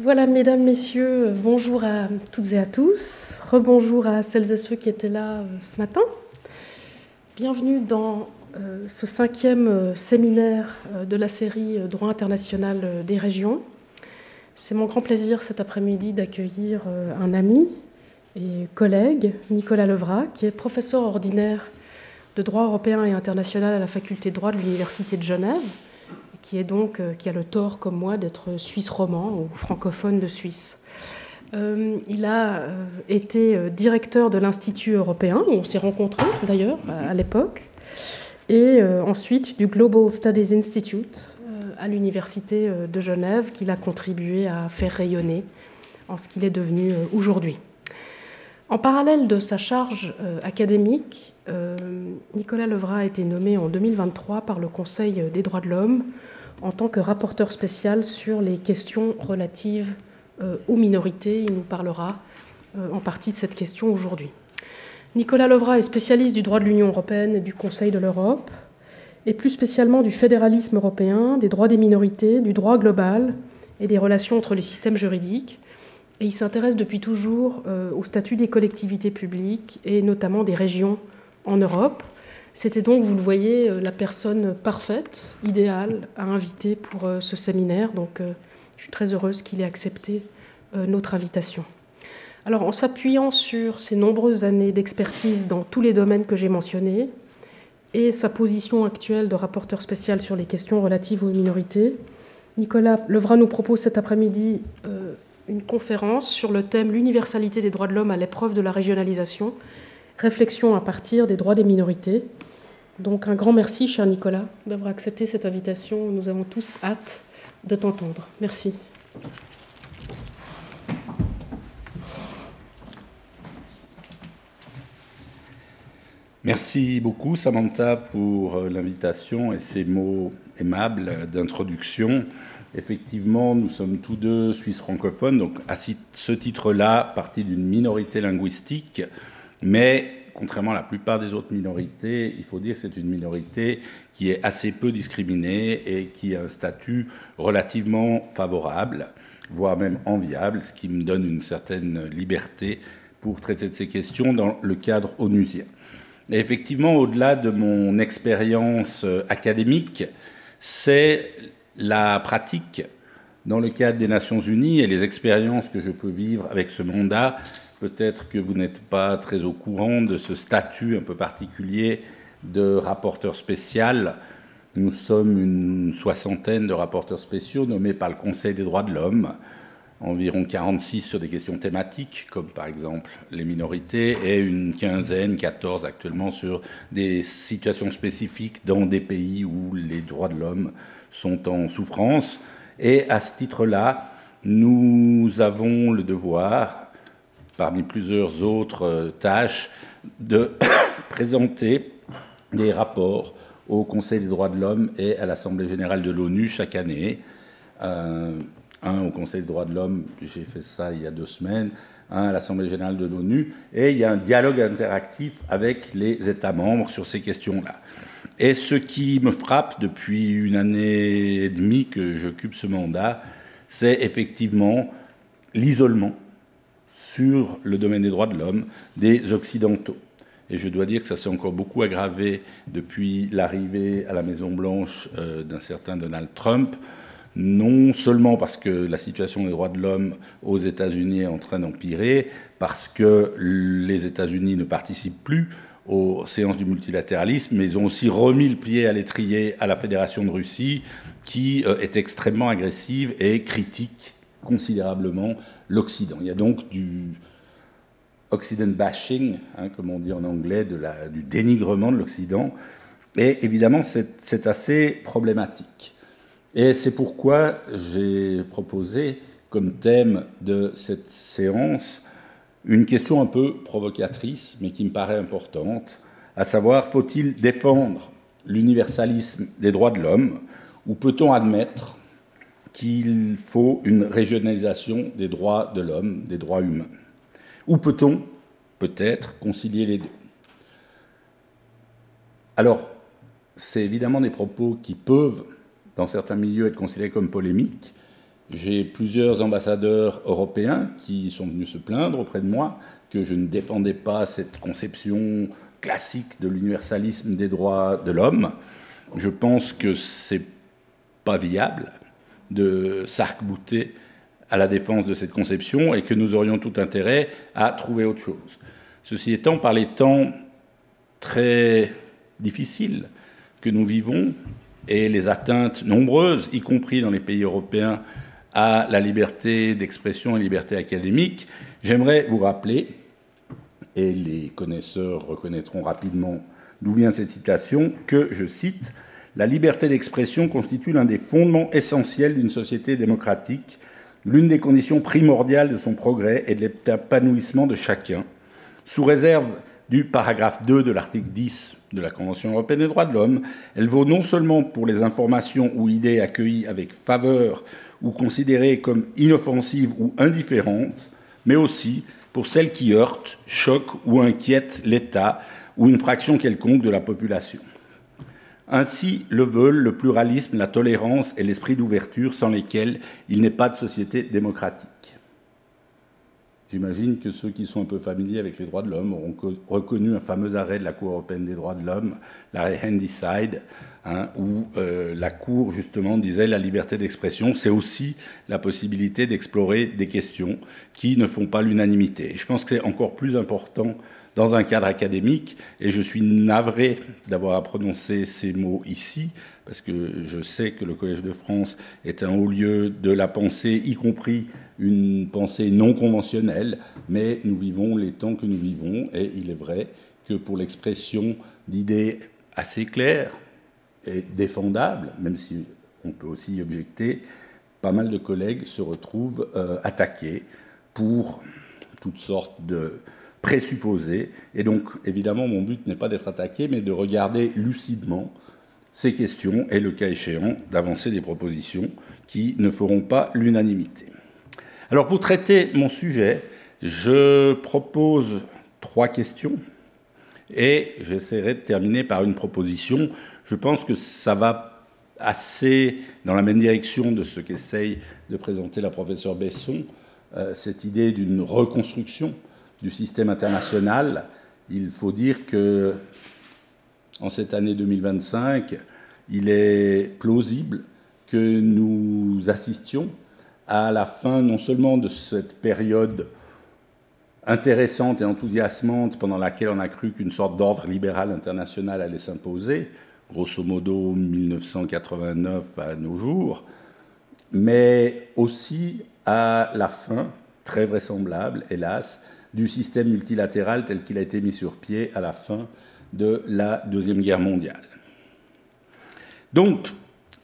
Voilà, mesdames, messieurs, bonjour à toutes et à tous. Rebonjour à celles et ceux qui étaient là ce matin. Bienvenue dans ce 5e séminaire de la série Droit international des régions. C'est mon grand plaisir cet après-midi d'accueillir un ami et collègue, Nicolas Levrat, qui est professeur ordinaire de droit européen et international à la faculté de droit de l'Université de Genève, qui a le tort, comme moi, d'être suisse romand ou francophone de Suisse. Il a été directeur de l'Institut européen, où on s'est rencontrés d'ailleurs à l'époque, et ensuite du Global Studies Institute à l'Université de Genève, qu'il a contribué à faire rayonner en ce qu'il est devenu aujourd'hui. En parallèle de sa charge académique, Nicolas Levrat a été nommé en 2023 par le Conseil des droits de l'homme en tant que rapporteur spécial sur les questions relatives aux minorités. Il nous parlera en partie de cette question aujourd'hui. Nicolas Levrat est spécialiste du droit de l'Union européenne et du Conseil de l'Europe, et plus spécialement du fédéralisme européen, des droits des minorités, du droit global et des relations entre les systèmes juridiques. Et il s'intéresse depuis toujours au statut des collectivités publiques et notamment des régions en Europe. C'était donc, vous le voyez, la personne parfaite, idéale à inviter pour ce séminaire. Donc, je suis très heureuse qu'il ait accepté notre invitation. Alors, en s'appuyant sur ses nombreuses années d'expertise dans tous les domaines que j'ai mentionnés et sa position actuelle de rapporteur spécial sur les questions relatives aux minorités, Nicolas Levrat nous propose cet après-midi une conférence sur le thème « L'universalité des droits de l'homme à l'épreuve de la régionalisation », réflexion à partir des droits des minorités. Donc un grand merci, cher Nicolas, d'avoir accepté cette invitation. Nous avons tous hâte de t'entendre. Merci. Merci beaucoup, Samantha, pour l'invitation et ces mots aimables d'introduction. Effectivement, nous sommes tous deux Suisses francophones, donc à ce titre-là, partie d'une minorité linguistique, mais contrairement à la plupart des autres minorités, il faut dire que c'est une minorité qui est assez peu discriminée et qui a un statut relativement favorable, voire même enviable, ce qui me donne une certaine liberté pour traiter de ces questions dans le cadre onusien. Et effectivement, au-delà de mon expérience académique, c'est la pratique dans le cadre des Nations Unies et les expériences que je peux vivre avec ce mandat. Peut-être que vous n'êtes pas très au courant de ce statut un peu particulier de rapporteur spécial. Nous sommes une soixantaine de rapporteurs spéciaux nommés par le Conseil des droits de l'homme, environ 46 sur des questions thématiques, comme par exemple les minorités, et une quinzaine, 14 actuellement, sur des situations spécifiques dans des pays où les droits de l'homme sont en souffrance. Et à ce titre-là, nous avons le devoir, parmi plusieurs autres tâches, de présenter des rapports au Conseil des droits de l'homme et à l'Assemblée générale de l'ONU chaque année. Un au Conseil des droits de l'homme, j'ai fait ça il y a 2 semaines, un à l'Assemblée générale de l'ONU, et il y a un dialogue interactif avec les États membres sur ces questions-là. Et ce qui me frappe depuis 1 année et demie que j'occupe ce mandat, c'est effectivement l'isolement sur le domaine des droits de l'homme des Occidentaux. Et je dois dire que ça s'est encore beaucoup aggravé depuis l'arrivée à la Maison-Blanche d'un certain Donald Trump, non seulement parce que la situation des droits de l'homme aux États-Unis est en train d'empirer, parce que les États-Unis ne participent plus aux séances du multilatéralisme, mais ils ont aussi remis le pied à l'étrier à la Fédération de Russie, qui est extrêmement agressive et critique considérablement l'Occident. Il y a donc du Occident bashing, comme on dit en anglais, du dénigrement de l'Occident, et évidemment c'est assez problématique. Et c'est pourquoi j'ai proposé comme thème de cette séance une question un peu provocatrice, mais qui me paraît importante, à savoir, faut-il défendre l'universalisme des droits de l'homme, ou peut-on admettre qu'il faut une régionalisation des droits de l'homme, des droits humains? Ou peut-on peut-être concilier les deux? Alors, c'est évidemment des propos qui peuvent, dans certains milieux, être considérés comme polémiques, J'ai plusieurs ambassadeurs européens qui sont venus se plaindre auprès de moi que je ne défendais pas cette conception classique de l'universalisme des droits de l'homme. Je pense que c'est pas viable de s'arc-bouter à la défense de cette conception et que nous aurions tout intérêt à trouver autre chose. Ceci étant, par les temps très difficiles que nous vivons et les atteintes nombreuses, y compris dans les pays européens, à la liberté d'expression et liberté académique, j'aimerais vous rappeler, et les connaisseurs reconnaîtront rapidement d'où vient cette citation, que, je cite, « La liberté d'expression constitue l'un des fondements essentiels d'une société démocratique, l'une des conditions primordiales de son progrès et de l'épanouissement de chacun, sous réserve du paragraphe 2 de l'article 10 de la Convention européenne des droits de l'homme. Elle vaut non seulement pour les informations ou idées accueillies avec faveur ou considérées comme inoffensives ou indifférentes, mais aussi pour celles qui heurtent, choquent ou inquiètent l'État ou une fraction quelconque de la population. Ainsi le veulent le pluralisme, la tolérance et l'esprit d'ouverture sans lesquels il n'est pas de société démocratique. » J'imagine que ceux qui sont un peu familiers avec les droits de l'homme auront reconnu un fameux arrêt de la Cour européenne des droits de l'homme, l'arrêt Handyside, où la Cour, justement, disait la liberté d'expression, c'est aussi la possibilité d'explorer des questions qui ne font pas l'unanimité. Et je pense que c'est encore plus important dans un cadre académique, et je suis navré d'avoir à prononcer ces mots ici, parce que je sais que le Collège de France est un haut lieu de la pensée, y compris une pensée non conventionnelle, mais nous vivons les temps que nous vivons, et il est vrai que pour l'expression d'idées assez claires et défendables, même si on peut aussi y objecter, pas mal de collègues se retrouvent attaqués pour toutes sortes de présupposés. Et donc, évidemment, mon but n'est pas d'être attaqué, mais de regarder lucidement ces questions et, le cas échéant, d'avancer des propositions qui ne feront pas l'unanimité. Alors, pour traiter mon sujet, je propose 3 questions et j'essaierai de terminer par une proposition. Je pense que ça va assez dans la même direction de ce qu'essaye de présenter la professeure Besson, cette idée d'une reconstruction du système international. Il faut dire que en cette année 2025, il est plausible que nous assistions à la fin non seulement de cette période intéressante et enthousiasmante pendant laquelle on a cru qu'une sorte d'ordre libéral international allait s'imposer, grosso modo 1989 à nos jours, mais aussi à la fin, très vraisemblable, hélas, du système multilatéral tel qu'il a été mis sur pied à la fin de la Deuxième Guerre mondiale. Donc,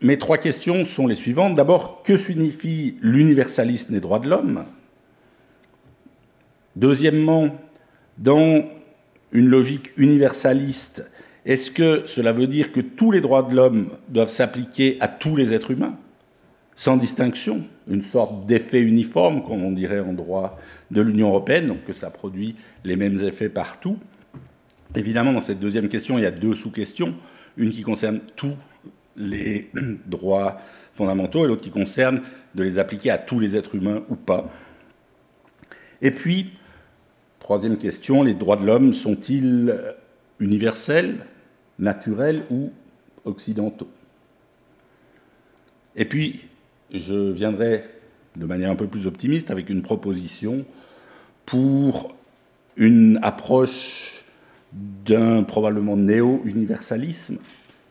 mes 3 questions sont les suivantes. D'abord, que signifie l'universalisme des droits de l'homme ? Deuxièmement, dans une logique universaliste, est-ce que cela veut dire que tous les droits de l'homme doivent s'appliquer à tous les êtres humains, sans distinction, une sorte d'effet uniforme, comme on dirait en droit de l'Union européenne, donc que ça produit les mêmes effets partout? Évidemment, dans cette deuxième question, il y a 2 sous-questions, une qui concerne tous les droits fondamentaux et l'autre qui concerne de les appliquer à tous les êtres humains ou pas. Et puis, troisième question, les droits de l'homme sont-ils universels, naturels ou occidentaux? Et puis, je viendrai de manière un peu plus optimiste avec une proposition pour une approche d'un probablement néo-universalisme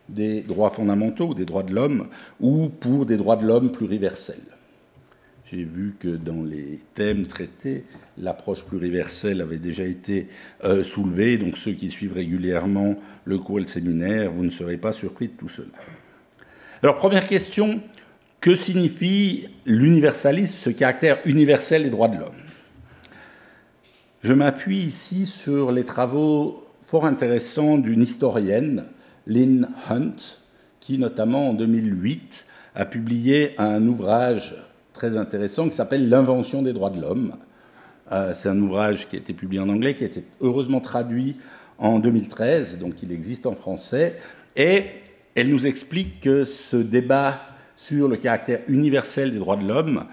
des droits fondamentaux, des droits de l'homme, ou pour des droits de l'homme pluriversels. J'ai vu que dans les thèmes traités, l'approche pluriverselle avait déjà été soulevée, donc ceux qui suivent régulièrement le cours et le séminaire, vous ne serez pas surpris de tout cela. Alors, première question, que signifie l'universalisme, ce caractère universel des droits de l'homme? Je m'appuie ici sur les travaux fort intéressants d'une historienne, Lynn Hunt, qui notamment en 2008 a publié un ouvrage très intéressant qui s'appelle « L'invention des droits de l'homme ». C'est un ouvrage qui a été publié en anglais, qui a été heureusement traduit en 2013, donc il existe en français, et elle nous explique que ce débat sur le caractère universel des droits de l'homme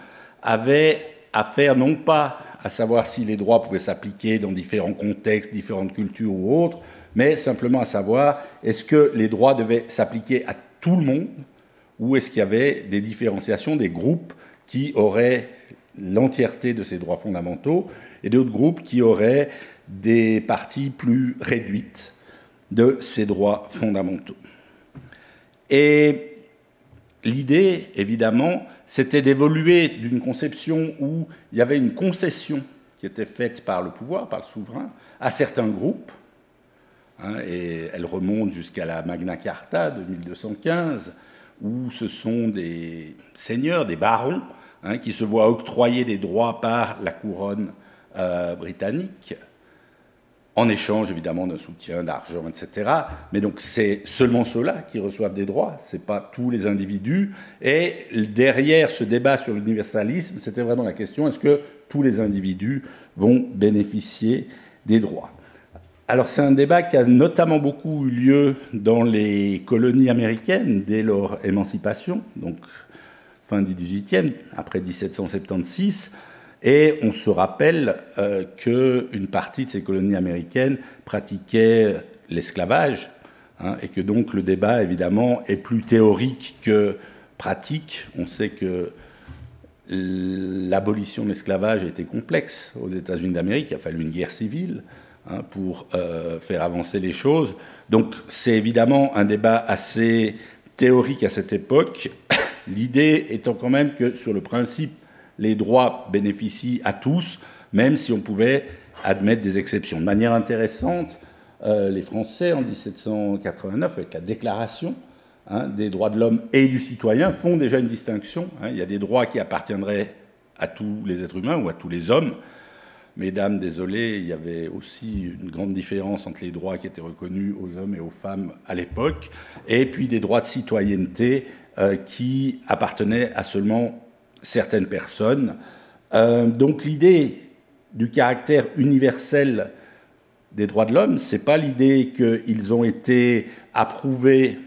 avait affaire non pas à savoir si les droits pouvaient s'appliquer dans différents contextes, différentes cultures ou autres, mais simplement à savoir est-ce que les droits devaient s'appliquer à tout le monde ou est-ce qu'il y avait des différenciations, des groupes qui auraient l'entièreté de ces droits fondamentaux et d'autres groupes qui auraient des parties plus réduites de ces droits fondamentaux. Et l'idée, évidemment, c'était d'évoluer d'une conception où il y avait une concession qui était faite par le pouvoir, par le souverain, à certains groupes, et elle remonte jusqu'à la Magna Carta de 1215, où ce sont des seigneurs, des barons, qui se voient octroyer des droits par la couronne britannique, en échange évidemment d'un soutien, d'argent, etc. Mais donc c'est seulement ceux-là qui reçoivent des droits, ce n'est pas tous les individus. Et derrière ce débat sur l'universalisme, c'était vraiment la question, est-ce que tous les individus vont bénéficier des droits? Alors c'est un débat qui a notamment beaucoup eu lieu dans les colonies américaines dès leur émancipation, donc fin du XVIIIe, après 1776, et on se rappelle qu'une partie de ces colonies américaines pratiquait l'esclavage, et que donc le débat, évidemment, est plus théorique que pratique. On sait que l'abolition de l'esclavage a été complexe aux États-Unis d'Amérique, il a fallu une guerre civile pour faire avancer les choses. Donc c'est évidemment un débat assez théorique à cette époque, l'idée étant quand même que sur le principe, les droits bénéficient à tous, même si on pouvait admettre des exceptions. De manière intéressante, les Français, en 1789, avec la Déclaration des droits de l'homme et du citoyen, font déjà une distinction. Il y a des droits qui appartiendraient à tous les êtres humains ou à tous les hommes. Mesdames, désolé, il y avait aussi une grande différence entre les droits qui étaient reconnus aux hommes et aux femmes à l'époque, et puis des droits de citoyenneté qui appartenaient à seulement certaines personnes. Donc l'idée du caractère universel des droits de l'homme, ce n'est pas l'idée qu'ils ont été approuvés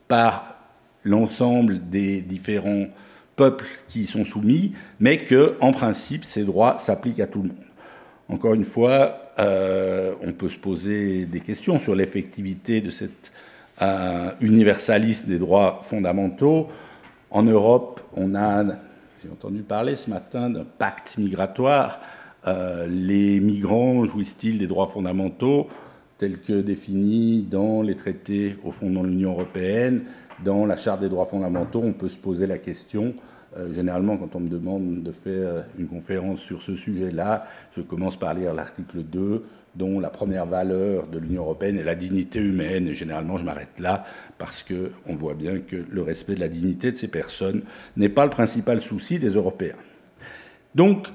par l'ensemble des différents peuples qui y sont soumis, mais qu'en principe, ces droits s'appliquent à tout le monde. Encore une fois, on peut se poser des questions sur l'effectivité de cet universalisme des droits fondamentaux. En Europe, on a, j'ai entendu parler ce matin d'un pacte migratoire. Les migrants jouissent-ils des droits fondamentaux tels que définis dans les traités au fondement de l'Union européenne, dans la Charte des droits fondamentaux? On peut se poser la question. Généralement, quand on me demande de faire une conférence sur ce sujet-là, je commence par lire l'article 2, dont la première valeur de l'Union européenne est la dignité humaine. Et généralement, je m'arrête là, parce qu'on voit bien que le respect de la dignité de ces personnes n'est pas le principal souci des Européens. Donc,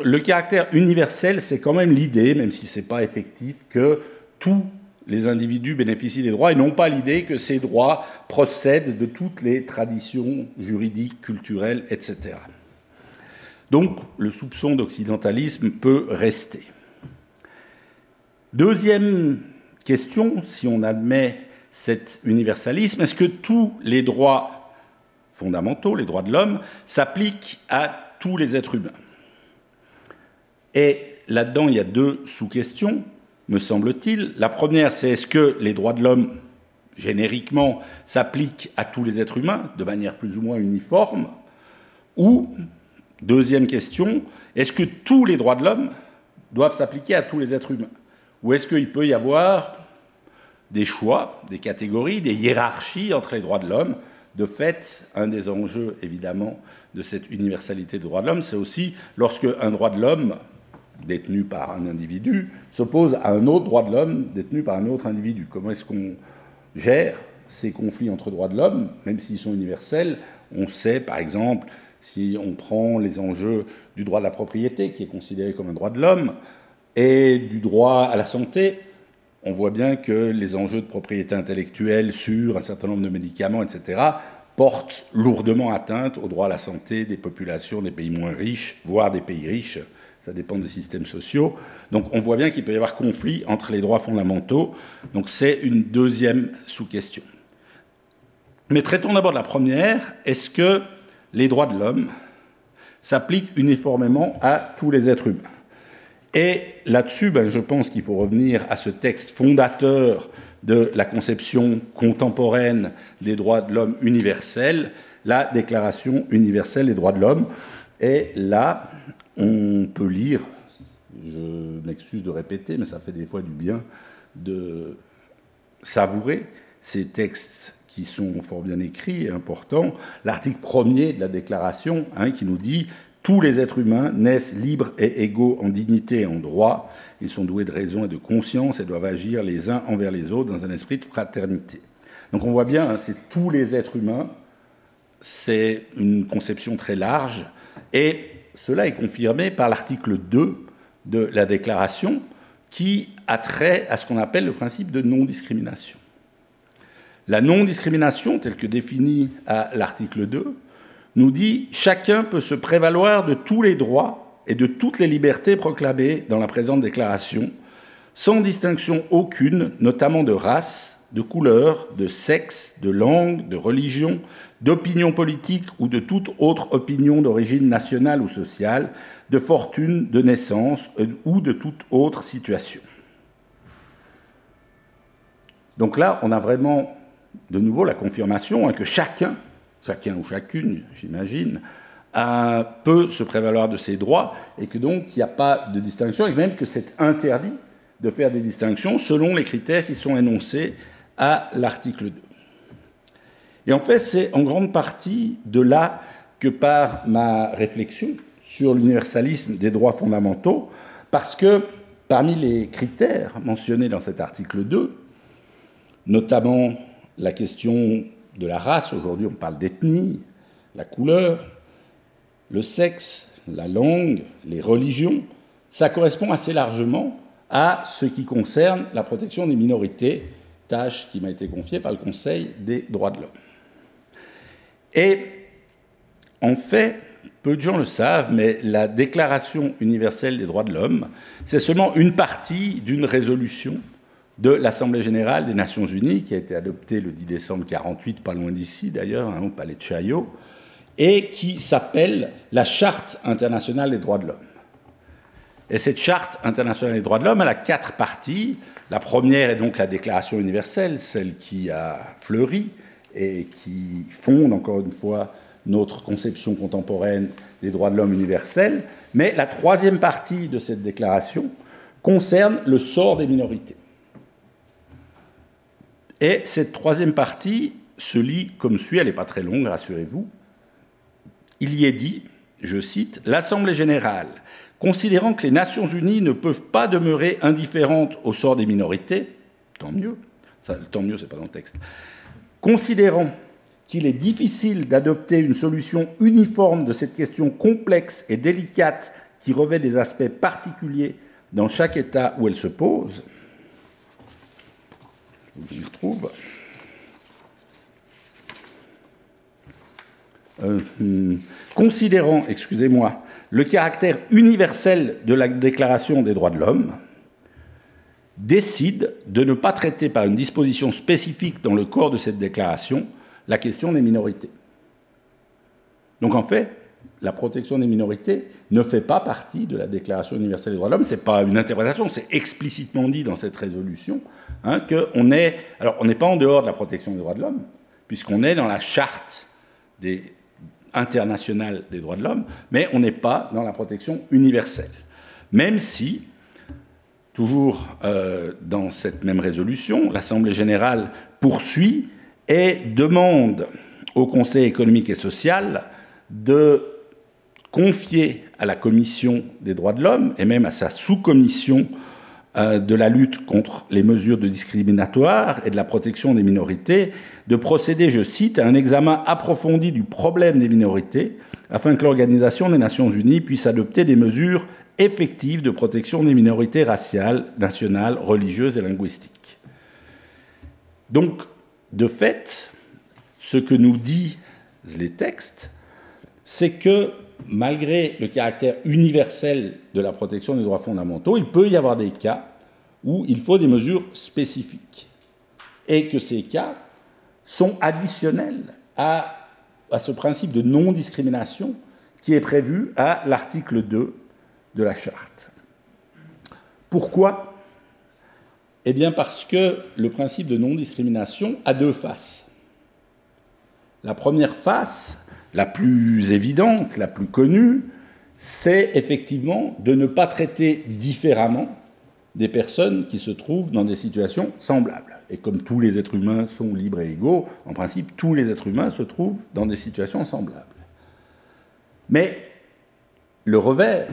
le caractère universel, c'est quand même l'idée, même si ce n'est pas effectif, que tous les individus bénéficient des droits, et non pas l'idée que ces droits procèdent de toutes les traditions juridiques, culturelles, etc. Donc, le soupçon d'occidentalisme peut rester. Deuxième question, si on admet cet universalisme, est-ce que tous les droits fondamentaux, les droits de l'homme, s'appliquent à tous les êtres humains? Et là-dedans, il y a deux sous-questions, me semble-t-il. La première, c'est est-ce que les droits de l'homme, génériquement, s'appliquent à tous les êtres humains, de manière plus ou moins uniforme? Ou, deuxième question, est-ce que tous les droits de l'homme doivent s'appliquer à tous les êtres humains? Ou est-ce qu'il peut y avoir des choix, des catégories, des hiérarchies entre les droits de l'homme? De fait, un des enjeux, évidemment, de cette universalité des droits de l'homme, c'est aussi lorsque un droit de l'homme détenu par un individu s'oppose à un autre droit de l'homme détenu par un autre individu. Comment est-ce qu'on gère ces conflits entre droits de l'homme, même s'ils sont universels? On sait, par exemple, si on prend les enjeux du droit de la propriété, qui est considéré comme un droit de l'homme, et du droit à la santé, on voit bien que les enjeux de propriété intellectuelle sur un certain nombre de médicaments, etc., portent lourdement atteinte au droit à la santé des populations des pays moins riches, voire des pays riches. Ça dépend des systèmes sociaux. Donc on voit bien qu'il peut y avoir conflit entre les droits fondamentaux. Donc c'est une deuxième sous-question. Mais traitons d'abord de la première. Est-ce que les droits de l'homme s'appliquent uniformément à tous les êtres humains? Et là-dessus, je pense qu'il faut revenir à ce texte fondateur de la conception contemporaine des droits de l'homme universels, la Déclaration universelle des droits de l'homme. Et là, on peut lire, je m'excuse de répéter, mais ça fait des fois du bien de savourer ces textes qui sont fort bien écrits et importants. L'article 1er de la Déclaration, qui nous dit « Tous les êtres humains naissent libres et égaux en dignité et en droit. Ils sont doués de raison et de conscience et doivent agir les uns envers les autres dans un esprit de fraternité. » Donc on voit bien, c'est tous les êtres humains, c'est une conception très large, et cela est confirmé par l'article 2 de la Déclaration, qui a trait à ce qu'on appelle le principe de non-discrimination. La non-discrimination, telle que définie à l'article 2, nous dit « Chacun peut se prévaloir de tous les droits et de toutes les libertés proclamées dans la présente déclaration, sans distinction aucune, notamment de race, de couleur, de sexe, de langue, de religion, d'opinion politique ou de toute autre opinion d'origine nationale ou sociale, de fortune, de naissance ou de toute autre situation. » Donc là, on a vraiment de nouveau la confirmation que chacun ou chacune, j'imagine, peut se prévaloir de ses droits et que donc il n'y a pas de distinction et même que c'est interdit de faire des distinctions selon les critères qui sont énoncés à l'article 2. Et en fait, c'est en grande partie de là que part ma réflexion sur l'universalisme des droits fondamentaux, parce que parmi les critères mentionnés dans cet article 2, notamment la question de la race, aujourd'hui on parle d'ethnie, la couleur, le sexe, la langue, les religions, ça correspond assez largement à ce qui concerne la protection des minorités, tâche qui m'a été confiée par le Conseil des droits de l'homme. Et en fait, peu de gens le savent, mais la Déclaration universelle des droits de l'homme, c'est seulement une partie d'une résolution de l'Assemblée générale des Nations unies, qui a été adoptée le 10 décembre 1948, pas loin d'ici d'ailleurs, au palais de Chaillot, et qui s'appelle la Charte internationale des droits de l'homme. Et cette Charte internationale des droits de l'homme, elle a 4 parties. La première est donc la Déclaration universelle, celle qui a fleuri et qui fonde, encore une fois, notre conception contemporaine des droits de l'homme universels. Mais la 3e partie de cette déclaration concerne le sort des minorités. Et cette 3e partie se lit comme suit, elle n'est pas très longue, rassurez-vous. Il y est dit, je cite, « L'Assemblée générale, considérant que les Nations unies ne peuvent pas demeurer indifférentes au sort des minorités, tant mieux, tant mieux, c'est pas dans le texte, considérant qu'il est difficile d'adopter une solution uniforme de cette question complexe et délicate qui revêt des aspects particuliers dans chaque État où elle se pose, j'y retrouve. Considérant, excusez-moi, le caractère universel de la Déclaration des droits de l'homme, décide de ne pas traiter par une disposition spécifique dans le corps de cette déclaration la question des minorités. Donc en fait, la protection des minorités ne fait pas partie de la Déclaration universelle des droits de l'homme, ce n'est pas une interprétation, c'est explicitement dit dans cette résolution qu'on n'est pas en dehors de la protection des droits de l'homme, puisqu'on est dans la charte internationale des droits de l'homme, mais on n'est pas dans la protection universelle. Même si, toujours dans cette même résolution, l'Assemblée générale poursuit et demande au Conseil économique et social de confier à la Commission des droits de l'homme et même à sa sous-commission de la lutte contre les mesures de discriminatoires et de la protection des minorités, de procéder, je cite, à un examen approfondi du problème des minorités afin que l'Organisation des Nations Unies puisse adopter des mesures effectives de protection des minorités raciales, nationales, religieuses et linguistiques. Donc, de fait, ce que nous disent les textes, c'est que malgré le caractère universel de la protection des droits fondamentaux, il peut y avoir des cas où il faut des mesures spécifiques. Et que ces cas sont additionnels à ce principe de non-discrimination qui est prévu à l'article 2 de la Charte. Pourquoi ? Eh bien parce que le principe de non-discrimination a deux faces. La première face, la plus évidente, la plus connue, c'est effectivement de ne pas traiter différemment des personnes qui se trouvent dans des situations semblables. Et comme tous les êtres humains sont libres et égaux, en principe, tous les êtres humains se trouvent dans des situations semblables. Mais le revers,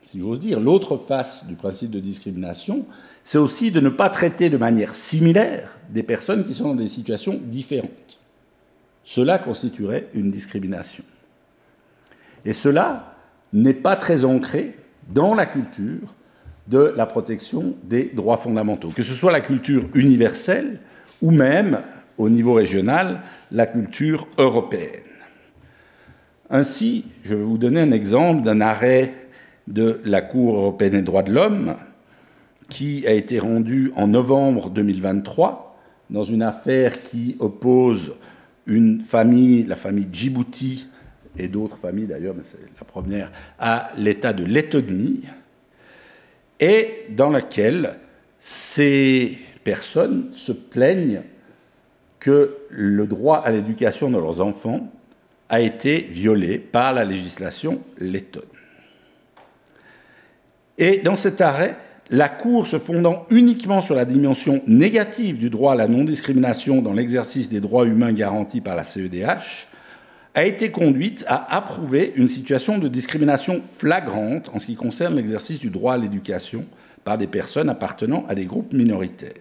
si j'ose dire, l'autre face du principe de discrimination, c'est aussi de ne pas traiter de manière similaire des personnes qui sont dans des situations différentes. Cela constituerait une discrimination. Et cela n'est pas très ancré dans la culture de la protection des droits fondamentaux, que ce soit la culture universelle ou même, au niveau régional, la culture européenne. Ainsi, je vais vous donner un exemple d'un arrêt de la Cour européenne des droits de l'homme qui a été rendu en novembre 2023 dans une affaire qui oppose une famille, la famille Djibouti, et d'autres familles d'ailleurs, mais c'est la première, à l'État de Lettonie, et dans laquelle ces personnes se plaignent que le droit à l'éducation de leurs enfants a été violé par la législation lettonne. Et dans cet arrêt, la Cour, se fondant uniquement sur la dimension négative du droit à la non-discrimination dans l'exercice des droits humains garantis par la CEDH, a été conduite à approuver une situation de discrimination flagrante en ce qui concerne l'exercice du droit à l'éducation par des personnes appartenant à des groupes minoritaires.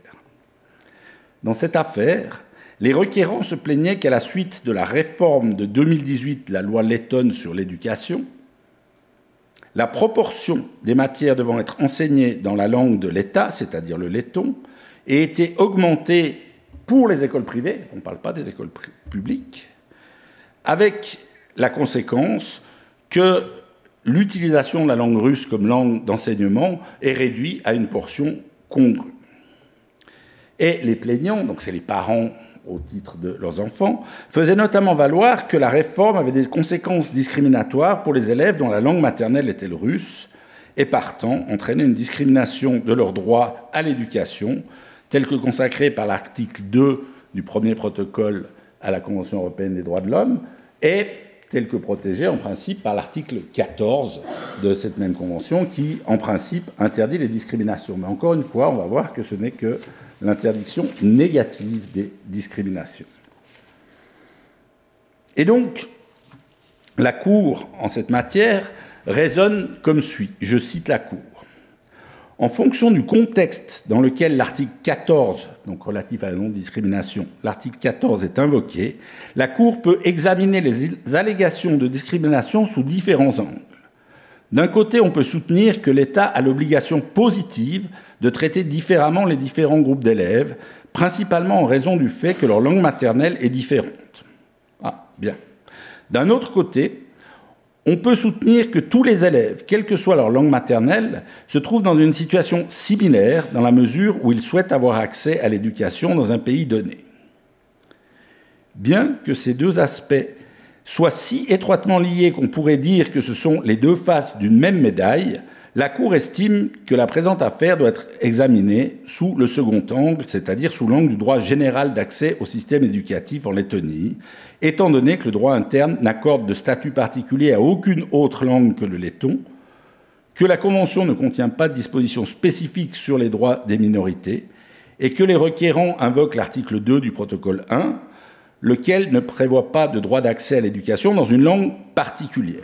Dans cette affaire, les requérants se plaignaient qu'à la suite de la réforme de 2018 de la loi lettonne sur l'éducation, la proportion des matières devant être enseignées dans la langue de l'État, c'est-à-dire le letton, ait été augmentée pour les écoles privées, on ne parle pas des écoles publiques, avec la conséquence que l'utilisation de la langue russe comme langue d'enseignement est réduite à une portion congrue. Et les plaignants, donc c'est les parents au titre de leurs enfants, faisaient notamment valoir que la réforme avait des conséquences discriminatoires pour les élèves dont la langue maternelle était le russe, et partant entraînait une discrimination de leur droit à l'éducation, tel que consacré par l'article 2 du premier protocole à la Convention européenne des droits de l'homme, et tel que protégé en principe par l'article 14 de cette même convention qui, en principe, interdit les discriminations. Mais encore une fois, on va voir que ce n'est que l'interdiction négative des discriminations. Et donc, la Cour, en cette matière, raisonne comme suit. Je cite la Cour. En fonction du contexte dans lequel l'article 14, donc relatif à la non-discrimination, l'article 14 est invoqué, la Cour peut examiner les allégations de discrimination sous différents angles. D'un côté, on peut soutenir que l'État a l'obligation positive de traiter différemment les différents groupes d'élèves, principalement en raison du fait que leur langue maternelle est différente. Ah, bien. D'un autre côté, on peut soutenir que tous les élèves, quelle que soit leur langue maternelle, se trouvent dans une situation similaire dans la mesure où ils souhaitent avoir accès à l'éducation dans un pays donné. Bien que ces deux aspects soient si étroitement liés qu'on pourrait dire que ce sont les deux faces d'une même médaille, la Cour estime que la présente affaire doit être examinée sous le second angle, c'est-à-dire sous l'angle du droit général d'accès au système éducatif en Lettonie, étant donné que le droit interne n'accorde de statut particulier à aucune autre langue que le letton, que la Convention ne contient pas de dispositions spécifiques sur les droits des minorités, et que les requérants invoquent l'article 2 du protocole 1, lequel ne prévoit pas de droit d'accès à l'éducation dans une langue particulière.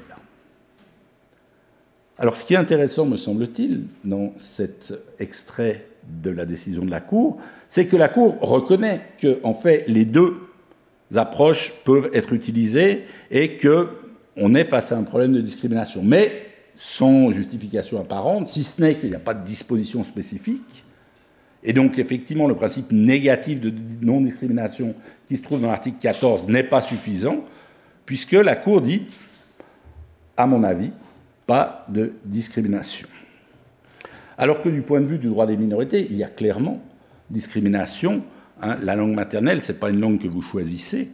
Alors, ce qui est intéressant, me semble-t-il, dans cet extrait de la décision de la Cour, c'est que la Cour reconnaît que, en fait, les deux approches peuvent être utilisées et qu'on est face à un problème de discrimination, mais sans justification apparente, si ce n'est qu'il n'y a pas de disposition spécifique. Et donc, effectivement, le principe négatif de non-discrimination qui se trouve dans l'article 14 n'est pas suffisant, puisque la Cour dit, à mon avis, pas de discrimination. Alors que du point de vue du droit des minorités, il y a clairement discrimination hein. La langue maternelle, ce n'est pas une langue que vous choisissez,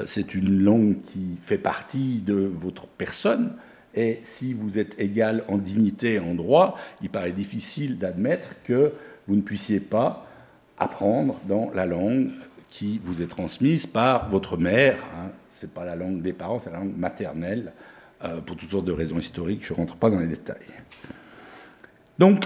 c'est une langue qui fait partie de votre personne. Et si vous êtes égal en dignité et en droit, il paraît difficile d'admettre que vous ne puissiez pas apprendre dans la langue qui vous est transmise par votre mère. Hein. Ce n'est pas la langue des parents, c'est la langue maternelle, pour toutes sortes de raisons historiques. Je ne rentre pas dans les détails. Donc,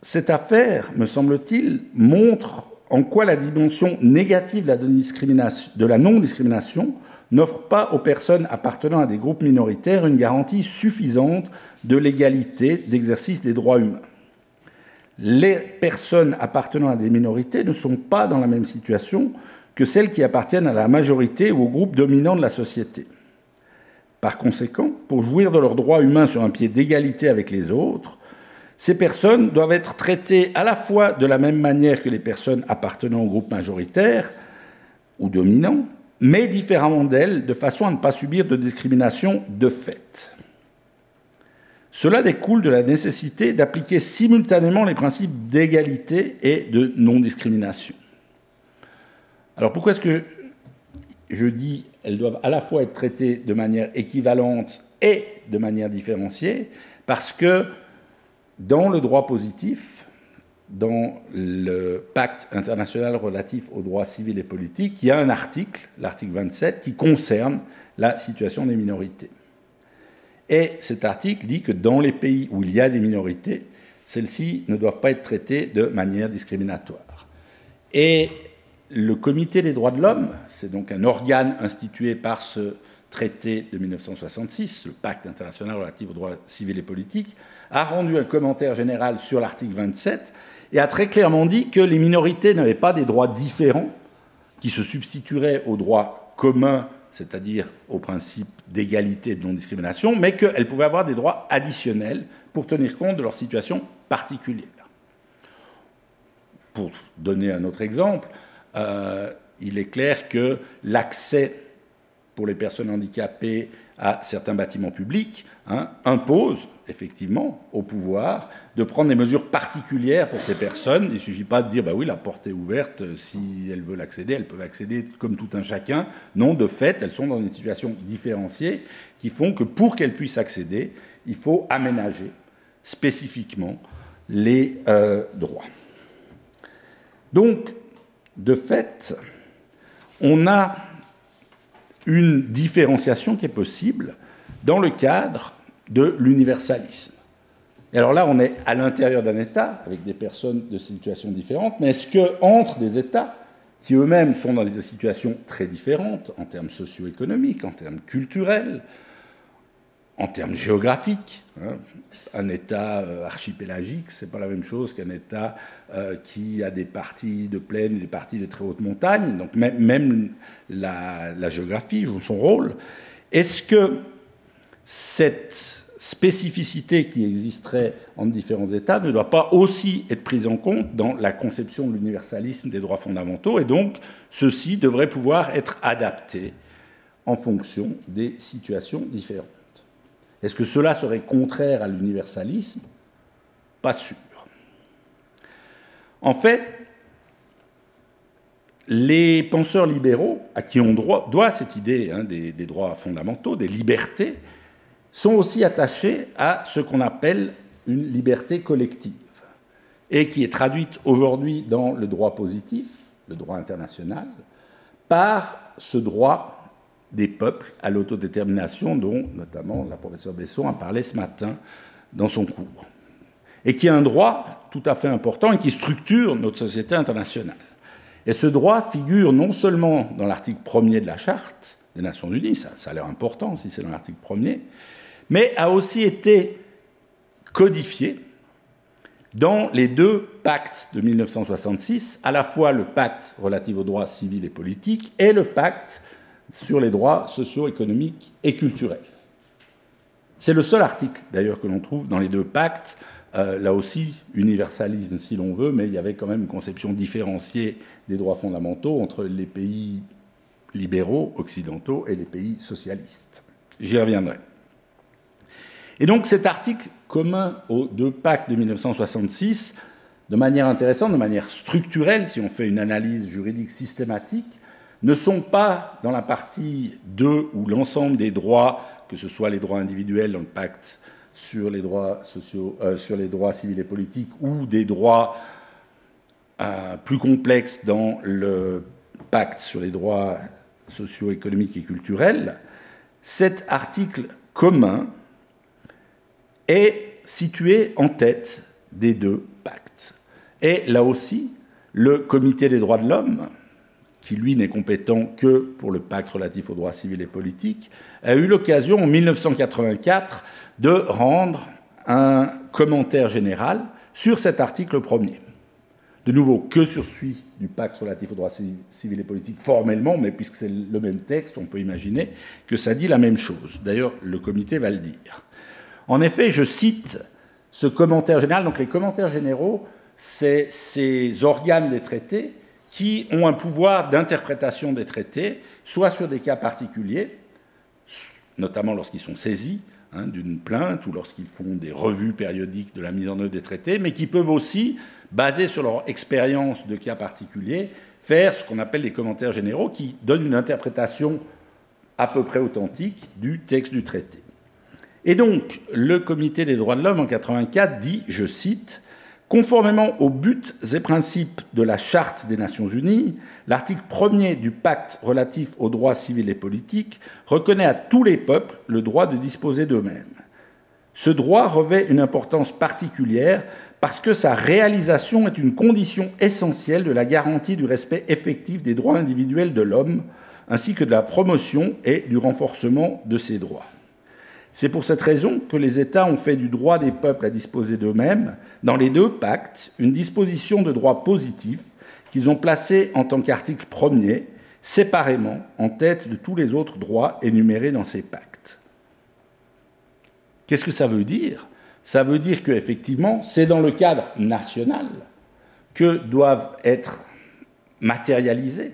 cette affaire, me semble-t-il, montre en quoi la dimension négative de la non-discrimination n'offre pas aux personnes appartenant à des groupes minoritaires une garantie suffisante de l'égalité d'exercice des droits humains. Les personnes appartenant à des minorités ne sont pas dans la même situation que celles qui appartiennent à la majorité ou au groupe dominant de la société. Par conséquent, pour jouir de leurs droits humains sur un pied d'égalité avec les autres, ces personnes doivent être traitées à la fois de la même manière que les personnes appartenant au groupe majoritaire ou dominant, mais différemment d'elles, de façon à ne pas subir de discrimination de fait. Cela découle de la nécessité d'appliquer simultanément les principes d'égalité et de non-discrimination. Alors pourquoi est-ce que je dis qu'elles doivent à la fois être traitées de manière équivalente et de manière différenciée? Parce que dans le droit positif, dans le pacte international relatif aux droits civils et politiques, il y a un article, l'article 27, qui concerne la situation des minorités. Et cet article dit que dans les pays où il y a des minorités, celles-ci ne doivent pas être traitées de manière discriminatoire. Et le Comité des droits de l'homme, c'est donc un organe institué par ce traité de 1966, le pacte international relatif aux droits civils et politiques, a rendu un commentaire général sur l'article 27 et a très clairement dit que les minorités n'avaient pas des droits différents qui se substitueraient aux droits communs, c'est-à-dire au principe d'égalité et de non-discrimination, mais qu'elles pouvaient avoir des droits additionnels pour tenir compte de leur situation particulière. Pour donner un autre exemple, il est clair que l'accès pour les personnes handicapées à certains bâtiments publics impose effectivement au pouvoir de prendre des mesures particulières pour ces personnes. Il ne suffit pas de dire bah oui, la porte est ouverte, si elles veulent accéder, elles peuvent accéder comme tout un chacun. Non, de fait, elles sont dans une situation différenciée qui font que pour qu'elles puissent accéder, il faut aménager spécifiquement les droits. Donc, de fait, on a une différenciation qui est possible dans le cadre de l'universalisme. Et alors là, on est à l'intérieur d'un État, avec des personnes de situations différentes, mais est-ce qu'entre des États, qui eux-mêmes sont dans des situations très différentes, en termes socio-économiques, en termes culturels, en termes géographiques, un État archipélagique, ce n'est pas la même chose qu'un État qui a des parties de plaine et des parties de très hautes montagnes, donc même la géographie joue son rôle. Est-ce que cette spécificité qui existerait entre différents États ne doit pas aussi être prise en compte dans la conception de l'universalisme des droits fondamentaux, et donc ceux-ci devraient pouvoir être adaptés en fonction des situations différentes? Est-ce que cela serait contraire à l'universalisme? Pas sûr. En fait, les penseurs libéraux, à qui on doit cette idée des droits fondamentaux, des libertés, sont aussi attachés à ce qu'on appelle une liberté collective, et qui est traduite aujourd'hui dans le droit positif, le droit international, par ce droit des peuples à l'autodétermination dont notamment la professeure Besson a parlé ce matin dans son cours, et qui est un droit tout à fait important et qui structure notre société internationale. Et ce droit figure non seulement dans l'article 1er de la Charte des Nations Unies, ça a l'air important si c'est dans l'article 1er, mais a aussi été codifié dans les deux pactes de 1966, à la fois le pacte relatif aux droits civils et politiques et le pacte sur les droits socio-économiques et culturels. C'est le seul article, d'ailleurs, que l'on trouve dans les deux pactes. Là aussi, universalisme si l'on veut, mais il y avait quand même une conception différenciée des droits fondamentaux entre les pays libéraux, occidentaux, et les pays socialistes. J'y reviendrai. Et donc cet article commun aux deux pactes de 1966 de manière intéressante, de manière structurelle, si on fait une analyse juridique systématique, ne sont pas dans la partie 2 où l'ensemble des droits, que ce soit les droits individuels dans le pacte sur les droits sociaux, sur les droits civils et politiques, ou des droits plus complexes dans le pacte sur les droits socio-économiques et culturels, cet article commun est situé en tête des deux pactes. Et là aussi, le Comité des droits de l'homme, qui lui n'est compétent que pour le pacte relatif aux droits civils et politiques, a eu l'occasion en 1984 de rendre un commentaire général sur cet article premier. De nouveau, que sur celui du pacte relatif aux droits civils et politiques formellement, mais puisque c'est le même texte, on peut imaginer que ça dit la même chose. D'ailleurs, le comité va le dire. En effet, je cite ce commentaire général. Donc les commentaires généraux, c'est ces organes des traités qui ont un pouvoir d'interprétation des traités, soit sur des cas particuliers, notamment lorsqu'ils sont saisis d'une plainte ou lorsqu'ils font des revues périodiques de la mise en œuvre des traités, mais qui peuvent aussi, basés sur leur expérience de cas particuliers, faire ce qu'on appelle les commentaires généraux qui donnent une interprétation à peu près authentique du texte du traité. Et donc, le Comité des droits de l'homme en 1984 dit, je cite, « Conformément aux buts et principes de la Charte des Nations Unies, l'article 1er du pacte relatif aux droits civils et politiques reconnaît à tous les peuples le droit de disposer d'eux-mêmes. Ce droit revêt une importance particulière parce que sa réalisation est une condition essentielle de la garantie du respect effectif des droits individuels de l'homme, ainsi que de la promotion et du renforcement de ces droits. C'est pour cette raison que les États ont fait du droit des peuples à disposer d'eux-mêmes, dans les deux pactes, une disposition de droit positif qu'ils ont placée en tant qu'article premier, séparément en tête de tous les autres droits énumérés dans ces pactes. » Qu'est-ce que ça veut dire ? Ça veut dire qu'effectivement, c'est dans le cadre national que doivent être matérialisés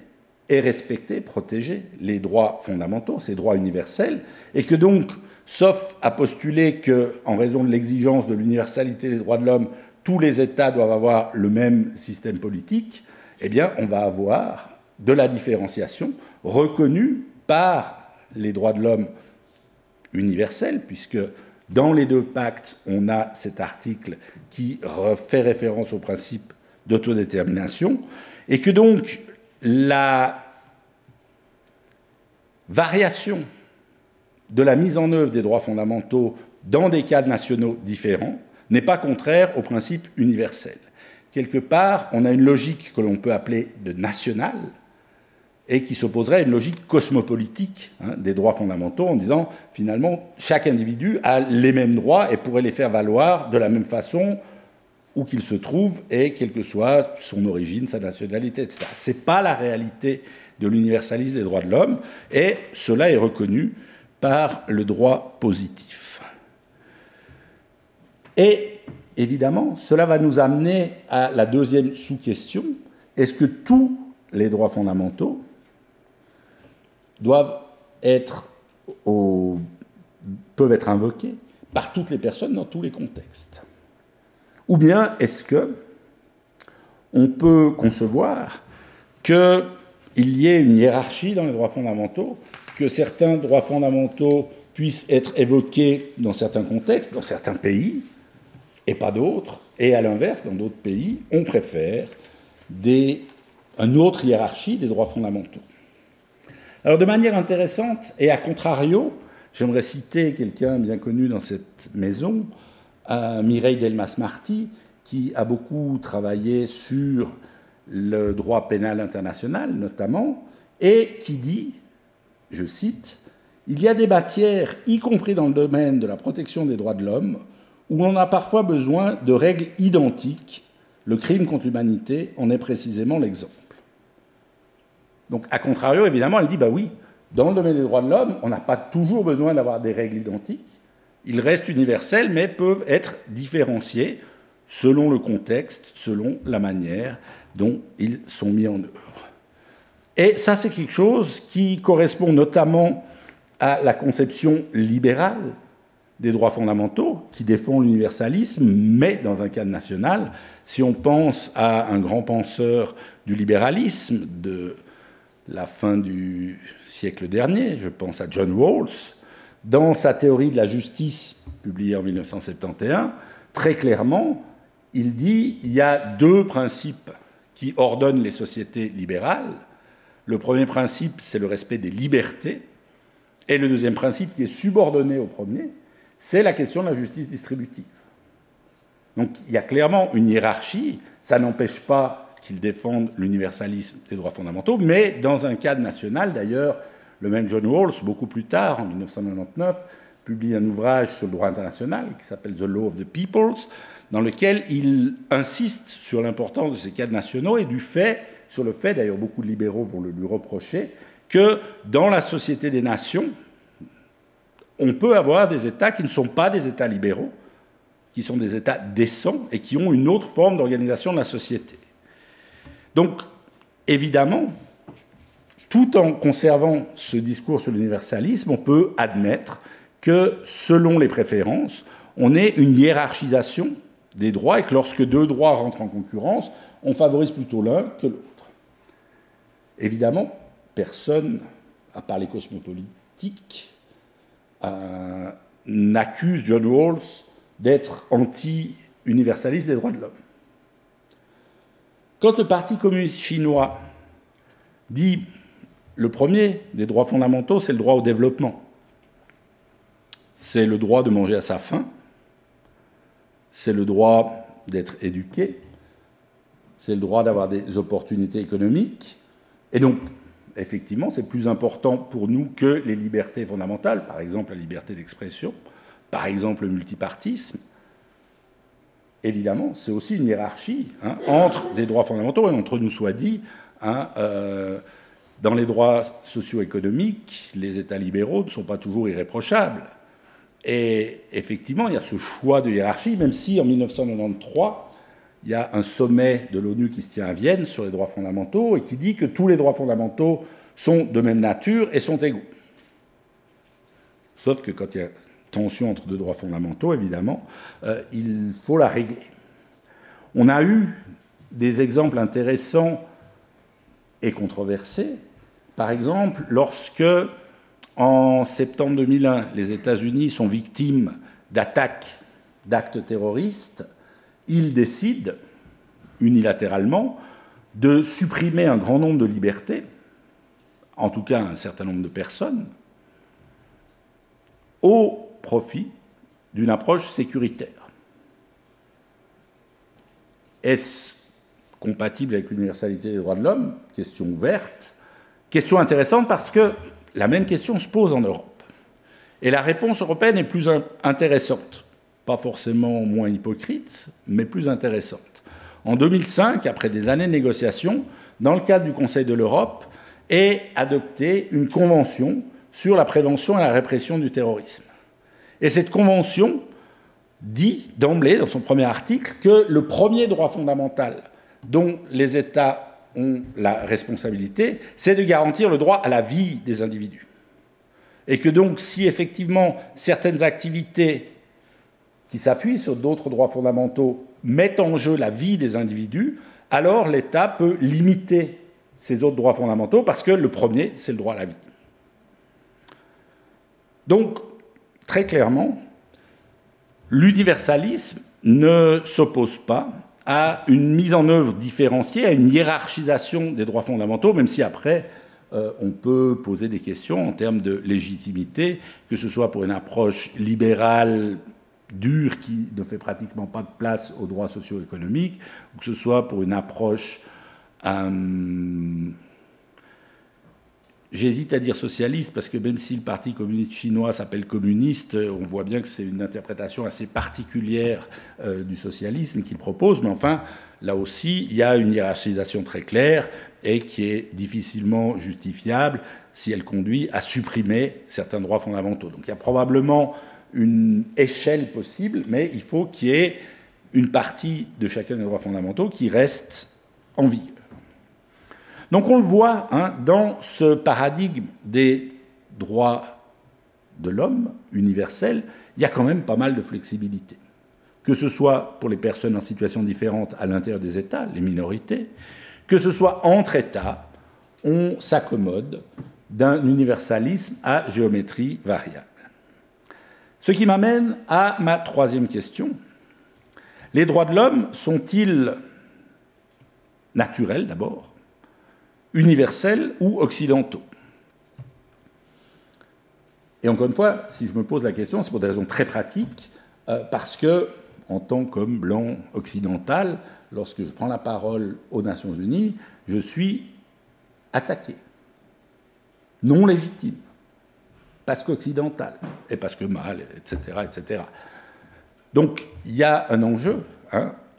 et respectés, protégés les droits fondamentaux, ces droits universels, et que donc, sauf à postuler qu'en raison de l'exigence de l'universalité des droits de l'homme, tous les États doivent avoir le même système politique, eh bien, on va avoir de la différenciation reconnue par les droits de l'homme universels, puisque dans les deux pactes, on a cet article qui fait référence au principe d'autodétermination, et que donc la variation de la mise en œuvre des droits fondamentaux dans des cadres nationaux différents n'est pas contraire au principe universel. Quelque part, on a une logique que l'on peut appeler de nationale et qui s'opposerait à une logique cosmopolitique des droits fondamentaux en disant, finalement, chaque individu a les mêmes droits et pourrait les faire valoir de la même façon où qu'il se trouve et quelle que soit son origine, sa nationalité, etc. Ce n'est pas la réalité de l'universalisme des droits de l'homme et cela est reconnu par le droit positif. Et évidemment, cela va nous amener à la deuxième sous-question. Est-ce que tous les droits fondamentaux peuvent être invoqués par toutes les personnes dans tous les contextes? Ou bien est-ce qu'on peut concevoir qu'il y ait une hiérarchie dans les droits fondamentaux, que certains droits fondamentaux puissent être évoqués dans certains contextes, dans certains pays, et pas d'autres, et à l'inverse, dans d'autres pays, on préfère une autre hiérarchie des droits fondamentaux. Alors, de manière intéressante, et à contrario, j'aimerais citer quelqu'un bien connu dans cette maison, Mireille Delmas-Marty, qui a beaucoup travaillé sur le droit pénal international, notamment, et qui dit, je cite, « Il y a des matières, y compris dans le domaine de la protection des droits de l'homme, où l'on a parfois besoin de règles identiques. Le crime contre l'humanité en est précisément l'exemple. » Donc, à contrario, évidemment, elle dit, bah oui, dans le domaine des droits de l'homme, on n'a pas toujours besoin d'avoir des règles identiques. Ils restent universels, mais peuvent être différenciés selon le contexte, selon la manière dont ils sont mis en œuvre. Et ça, c'est quelque chose qui correspond notamment à la conception libérale des droits fondamentaux qui défend l'universalisme, mais dans un cadre national. Si on pense à un grand penseur du libéralisme de la fin du siècle dernier, je pense à John Rawls, dans sa théorie de la justice, publiée en 1971, très clairement, il dit qu'il y a deux principes qui ordonnent les sociétés libérales. Le premier principe, c'est le respect des libertés. Et le deuxième principe, qui est subordonné au premier, c'est la question de la justice distributive. Donc il y a clairement une hiérarchie. Ça n'empêche pas qu'ils défendent l'universalisme des droits fondamentaux, mais dans un cadre national, d'ailleurs, le même John Rawls, beaucoup plus tard, en 1999, publie un ouvrage sur le droit international qui s'appelle The Law of the Peoples, dans lequel il insiste sur l'importance de ces cadres nationaux et sur le fait, d'ailleurs beaucoup de libéraux vont le lui reprocher, que dans la société des nations, on peut avoir des États qui ne sont pas des États libéraux, qui sont des États décents et qui ont une autre forme d'organisation de la société. Donc, évidemment, tout en conservant ce discours sur l'universalisme, on peut admettre que, selon les préférences, on ait une hiérarchisation des droits et que lorsque deux droits rentrent en concurrence, on favorise plutôt l'un que l'autre. Évidemment, personne, à part les cosmopolitiques, n'accuse John Rawls d'être anti-universaliste des droits de l'homme. Quand le Parti communiste chinois dit le premier des droits fondamentaux, c'est le droit au développement, c'est le droit de manger à sa faim, c'est le droit d'être éduqué, c'est le droit d'avoir des opportunités économiques, et donc, effectivement, c'est plus important pour nous que les libertés fondamentales, par exemple la liberté d'expression, par exemple le multipartisme. Évidemment, c'est aussi une hiérarchie entre des droits fondamentaux, et entre nous soit dit, dans les droits socio-économiques, les États libéraux ne sont pas toujours irréprochables. Et effectivement, il y a ce choix de hiérarchie, même si en 1993, il y a un sommet de l'ONU qui se tient à Vienne sur les droits fondamentaux et qui dit que tous les droits fondamentaux sont de même nature et sont égaux. Sauf que quand il y a tension entre deux droits fondamentaux, évidemment, il faut la régler. On a eu des exemples intéressants et controversés. Par exemple, lorsque, en septembre 2001, les États-Unis sont victimes d'attaques, d'actes terroristes, ils décident, unilatéralement, de supprimer un grand nombre de libertés, en tout cas un certain nombre de personnes, au profit d'une approche sécuritaire. Est-ce compatible avec l'universalité des droits de l'homme? Question ouverte. Question intéressante parce que la même question se pose en Europe. Et la réponse européenne est plus intéressante. Pas forcément moins hypocrite, mais plus intéressante. En 2005, après des années de négociations, dans le cadre du Conseil de l'Europe, est adoptée une convention sur la prévention et la répression du terrorisme. Et cette convention dit d'emblée, dans son premier article, que le premier droit fondamental dont les États ont la responsabilité, c'est de garantir le droit à la vie des individus. Et que donc, si effectivement certaines activités qui s'appuient sur d'autres droits fondamentaux mettent en jeu la vie des individus, alors l'État peut limiter ces autres droits fondamentaux parce que le premier, c'est le droit à la vie. Donc, très clairement, l'universalisme ne s'oppose pas à une mise en œuvre différenciée, à une hiérarchisation des droits fondamentaux, même si après, on peut poser des questions en termes de légitimité, que ce soit pour une approche libérale dure qui ne fait pratiquement pas de place aux droits socio-économiques, ou que ce soit pour une approche, j'hésite à dire socialiste, parce que même si le Parti communiste chinois s'appelle communiste, on voit bien que c'est une interprétation assez particulière du socialisme qu'il propose, mais enfin, là aussi, il y a une hiérarchisation très claire et qui est difficilement justifiable si elle conduit à supprimer certains droits fondamentaux. Donc il y a probablement une échelle possible, mais il faut qu'il y ait une partie de chacun des droits fondamentaux qui reste en vigueur. Donc on le voit dans ce paradigme des droits de l'homme universel, il y a quand même pas mal de flexibilité. Que ce soit pour les personnes en situation différente à l'intérieur des États, les minorités, que ce soit entre États, on s'accommode d'un universalisme à géométrie variable. Ce qui m'amène à ma troisième question. Les droits de l'homme sont-ils naturels d'abord, universels ou occidentaux? Et encore une fois, si je me pose la question, c'est pour des raisons très pratiques, parce que, en tant qu'homme blanc occidental, lorsque je prends la parole aux Nations Unies, je suis attaqué, non légitime, parce qu'occidental, et parce que mâle, etc., etc. Donc, il y a un enjeu,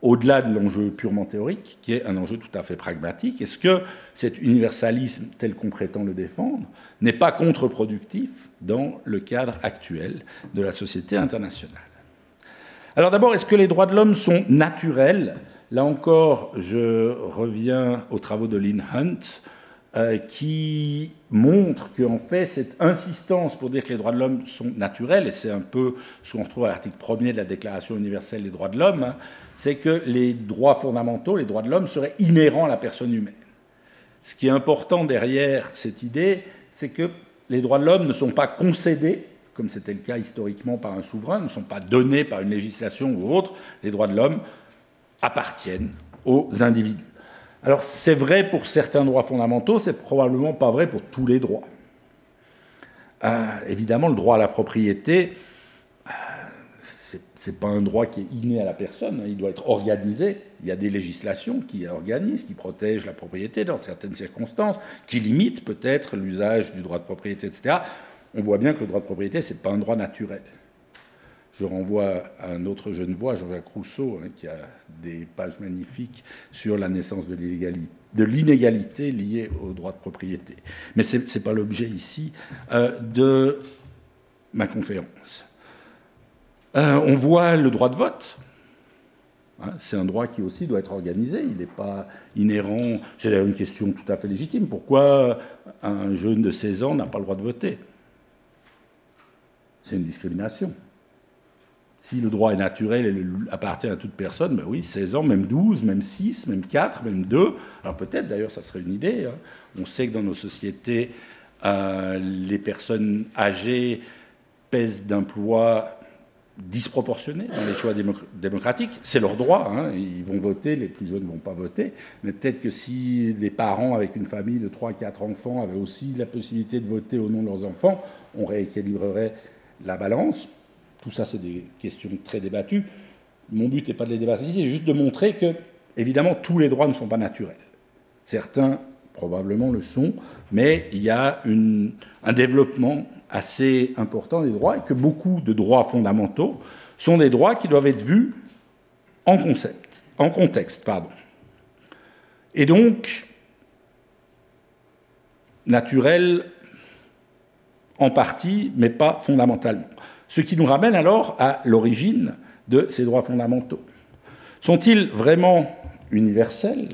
au-delà de l'enjeu purement théorique, qui est un enjeu tout à fait pragmatique. Est-ce que cet universalisme, tel qu'on prétend le défendre, n'est pas contre-productif dans le cadre actuel de la société internationale? Alors d'abord, est-ce que les droits de l'homme sont naturels? Là encore, je reviens aux travaux de Lynn Hunt, qui montre qu'en fait, cette insistance pour dire que les droits de l'homme sont naturels, et c'est un peu ce qu'on retrouve à l'article 1er de la Déclaration universelle des droits de l'homme, c'est que les droits fondamentaux, les droits de l'homme, seraient inhérents à la personne humaine. Ce qui est important derrière cette idée, c'est que les droits de l'homme ne sont pas concédés, comme c'était le cas historiquement par un souverain, ne sont pas donnés par une législation ou autre. Les droits de l'homme appartiennent aux individus. Alors c'est vrai pour certains droits fondamentaux, c'est probablement pas vrai pour tous les droits. Évidemment, le droit à la propriété, c'est pas un droit qui est inné à la personne, il doit être organisé. Il y a des législations qui organisent, qui protègent la propriété dans certaines circonstances, qui limitent peut-être l'usage du droit de propriété, etc. On voit bien que le droit de propriété, c'est pas un droit naturel. Je renvoie à un autre Genevois, Jean-Jacques Rousseau, qui a des pages magnifiques sur la naissance de l'inégalité liée au droit de propriété. Mais ce n'est pas l'objet ici de ma conférence. On voit le droit de vote. C'est un droit qui aussi doit être organisé. Il n'est pas inhérent. C'est d'ailleurs une question tout à fait légitime. Pourquoi un jeune de 16 ans n'a pas le droit de voter? C'est une discrimination. Si le droit est naturel et appartient à toute personne, ben oui, 16 ans, même 12, même 6, même 4, même 2. Alors peut-être, d'ailleurs, ça serait une idée. On sait que dans nos sociétés, les personnes âgées pèsent d'un poids disproportionné dans les choix démocratiques. C'est leur droit. Ils vont voter, les plus jeunes ne vont pas voter. Mais peut-être que si les parents avec une famille de 3-4 enfants avaient aussi la possibilité de voter au nom de leurs enfants, on rééquilibrerait la balance. Tout ça, c'est des questions très débattues. Mon but n'est pas de les débattre ici, c'est juste de montrer que, évidemment, tous les droits ne sont pas naturels. Certains, probablement, le sont, mais il y a un développement assez important des droits et que beaucoup de droits fondamentaux sont des droits qui doivent être vus en contexte. Et donc, naturels en partie, mais pas fondamentalement. Ce qui nous ramène alors à l'origine de ces droits fondamentaux. Sont-ils vraiment universels,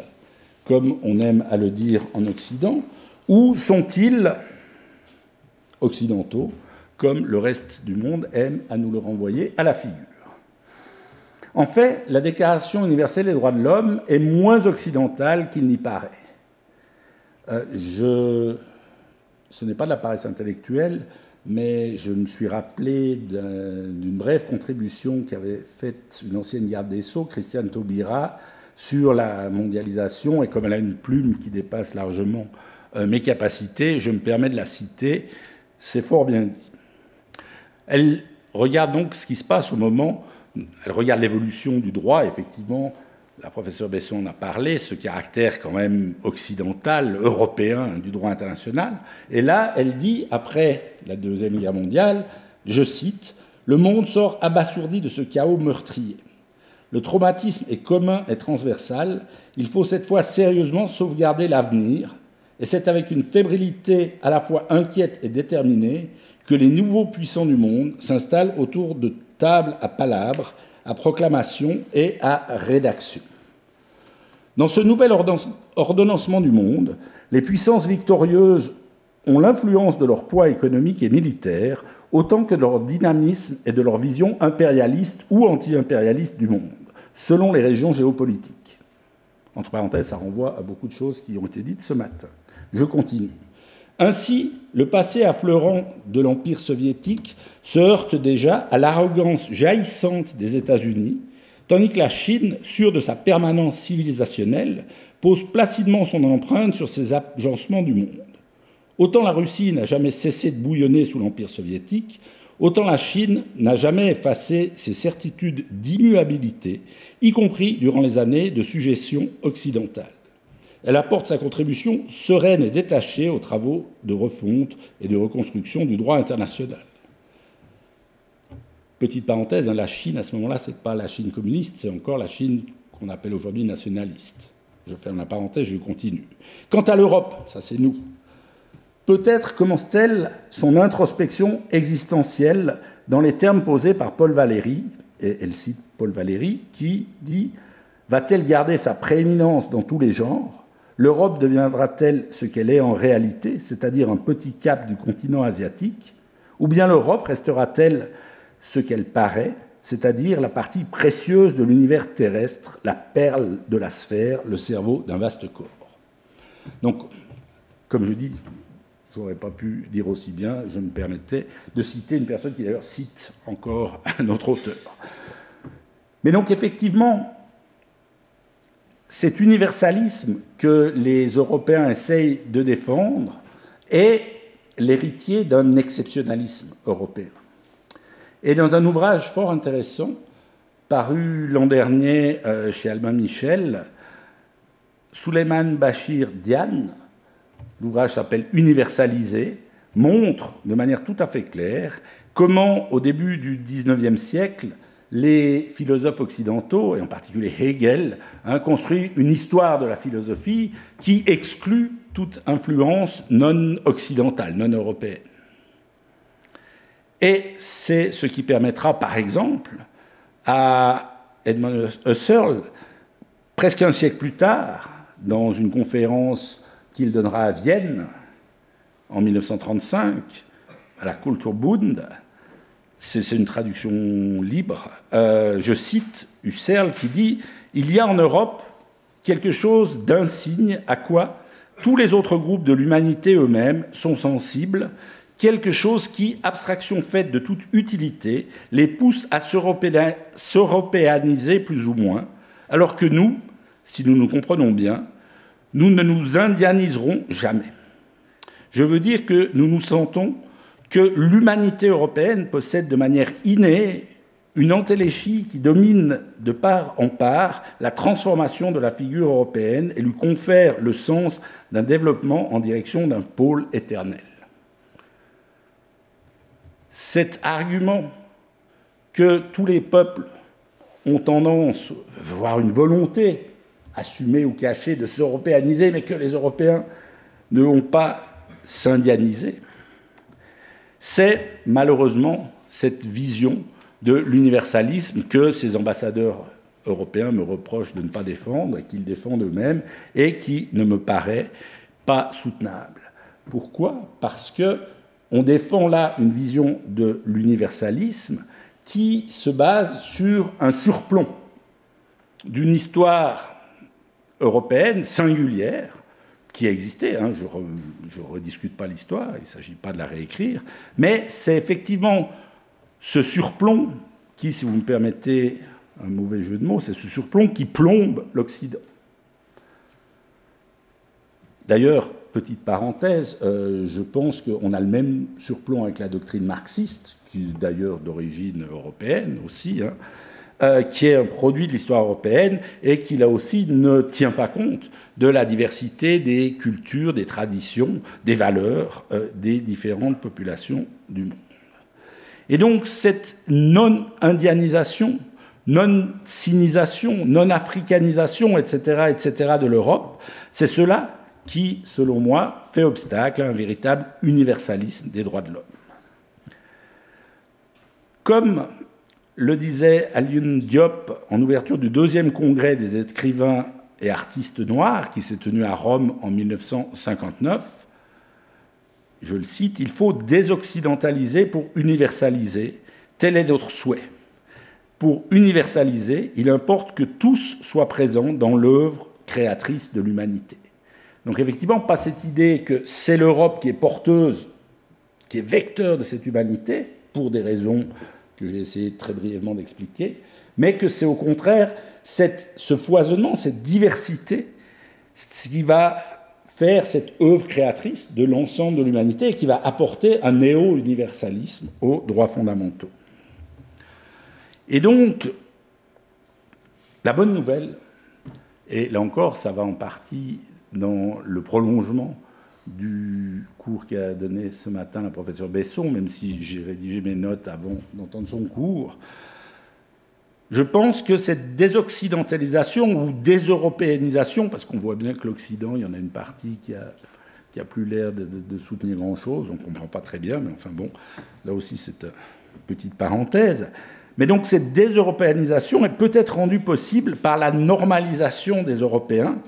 comme on aime à le dire en Occident, ou sont-ils occidentaux, comme le reste du monde aime à nous le renvoyer à la figure? En fait, la Déclaration universelle des droits de l'homme est moins occidentale qu'il n'y paraît. Ce n'est pas de la paresse intellectuelle, mais je me suis rappelé d'une brève contribution qu'avait faite une ancienne garde des Sceaux, Christiane Taubira, sur la mondialisation, et comme elle a une plume qui dépasse largement mes capacités, je me permets de la citer, c'est fort bien dit. Elle regarde donc ce qui se passe au moment, elle regarde l'évolution du droit, effectivement, la professeure Besson en a parlé, ce caractère quand même occidental, européen du droit international. Et là, elle dit, après la Deuxième Guerre mondiale, je cite, « Le monde sort abasourdi de ce chaos meurtrier. Le traumatisme est commun et transversal. Il faut cette fois sérieusement sauvegarder l'avenir. Et c'est avec une fébrilité à la fois inquiète et déterminée que les nouveaux puissants du monde s'installent autour de tables à palabres, à proclamation et à rédaction. Dans ce nouvel ordonnancement du monde, les puissances victorieuses ont l'influence de leur poids économique et militaire, autant que de leur dynamisme et de leur vision impérialiste ou anti-impérialiste du monde, selon les régions géopolitiques. Entre parenthèses, ça renvoie à beaucoup de choses qui ont été dites ce matin. Je continue. Ainsi, le passé affleurant de l'Empire soviétique se heurte déjà à l'arrogance jaillissante des États-Unis, tandis que la Chine, sûre de sa permanence civilisationnelle, pose placidement son empreinte sur ces agencements du monde. Autant la Russie n'a jamais cessé de bouillonner sous l'Empire soviétique, autant la Chine n'a jamais effacé ses certitudes d'immuabilité, y compris durant les années de sujétion occidentale. Elle apporte sa contribution sereine et détachée aux travaux de refonte et de reconstruction du droit international. Petite parenthèse, la Chine, à ce moment-là, ce n'est pas la Chine communiste, c'est encore la Chine qu'on appelle aujourd'hui nationaliste. Je ferme la parenthèse, je continue. Quant à l'Europe, ça c'est nous, peut-être commence-t-elle son introspection existentielle dans les termes posés par Paul Valéry, et elle cite Paul Valéry, qui dit « Va-t-elle garder sa prééminence dans tous les genres ? L'Europe deviendra-t-elle ce qu'elle est en réalité, c'est-à-dire un petit cap du continent asiatique ? Ou bien l'Europe restera-t-elle ce qu'elle paraît, c'est-à-dire la partie précieuse de l'univers terrestre, la perle de la sphère, le cerveau d'un vaste corps ?» Donc, comme je dis, je n'aurais pas pu dire aussi bien, je me permettais de citer une personne qui d'ailleurs cite encore un autre auteur. Mais donc effectivement, cet universalisme que les Européens essayent de défendre est l'héritier d'un exceptionnalisme européen. Et dans un ouvrage fort intéressant, paru l'an dernier chez Albin Michel, Souleymane Bachir Diane, l'ouvrage s'appelle « Universaliser », montre de manière tout à fait claire comment, au début du XIXe siècle, les philosophes occidentaux, et en particulier Hegel, construisent une histoire de la philosophie qui exclut toute influence non occidentale, non européenne. Et c'est ce qui permettra, par exemple, à Edmund Husserl, presque un siècle plus tard, dans une conférence qu'il donnera à Vienne en 1935, à la Kulturbund, c'est une traduction libre, je cite Husserl qui dit « Il y a en Europe quelque chose d'insigne à quoi tous les autres groupes de l'humanité eux-mêmes sont sensibles, quelque chose qui, abstraction faite de toute utilité, les pousse à s'européaniser plus ou moins, alors que nous, si nous nous comprenons bien, nous ne nous indianiserons jamais. Je veux dire que nous nous sentons que l'humanité européenne possède de manière innée une entéléchie qui domine de part en part la transformation de la figure européenne et lui confère le sens d'un développement en direction d'un pôle éternel. » Cet argument que tous les peuples ont tendance, voire une volonté, assumée ou cachée, de s'européaniser, mais que les Européens ne vont pas s'indianiser, c'est malheureusement cette vision de l'universalisme que ces ambassadeurs européens me reprochent de ne pas défendre et qu'ils défendent eux-mêmes et qui ne me paraît pas soutenable. Pourquoi ? Parce qu'on défend là une vision de l'universalisme qui se base sur un surplomb d'une histoire européenne singulière, qui a existé, je ne rediscute pas l'histoire, il ne s'agit pas de la réécrire, mais c'est effectivement ce surplomb qui, si vous me permettez un mauvais jeu de mots, c'est ce surplomb qui plombe l'Occident. D'ailleurs, petite parenthèse, je pense qu'on a le même surplomb avec la doctrine marxiste, qui est d'ailleurs d'origine européenne aussi, qui est un produit de l'histoire européenne et qui, là aussi, ne tient pas compte de la diversité des cultures, des traditions, des valeurs des différentes populations du monde. Et donc, cette non-indianisation, non-sinisation, non-africanisation, etc., de l'Europe, c'est cela qui, selon moi, fait obstacle à un véritable universalisme des droits de l'homme. Comme le disait Alioune Diop en ouverture du 2e congrès des écrivains et artistes noirs qui s'est tenu à Rome en 1959, je le cite, « Il faut désoccidentaliser pour universaliser. Tel est notre souhait. Pour universaliser, il importe que tous soient présents dans l'œuvre créatrice de l'humanité. » Donc effectivement, pas cette idée que c'est l'Europe qui est porteuse, qui est vecteur de cette humanité, pour des raisons que j'ai essayé très brièvement d'expliquer, mais que c'est au contraire ce foisonnement, cette diversité, ce qui va faire cette œuvre créatrice de l'ensemble de l'humanité et qui va apporter un néo-universalisme aux droits fondamentaux. Et donc, la bonne nouvelle, et là encore, ça va en partie dans le prolongement du cours qu'a donné ce matin la professeure Besson, même si j'ai rédigé mes notes avant d'entendre son cours, je pense que cette désoccidentalisation ou déseuropéanisation, parce qu'on voit bien que l'Occident, il y en a une partie qui a plus l'air de soutenir grand-chose, on ne comprend pas très bien, mais enfin bon, là aussi c'est une petite parenthèse. Mais donc cette déseuropéanisation est peut-être rendue possible par la normalisation des Européens,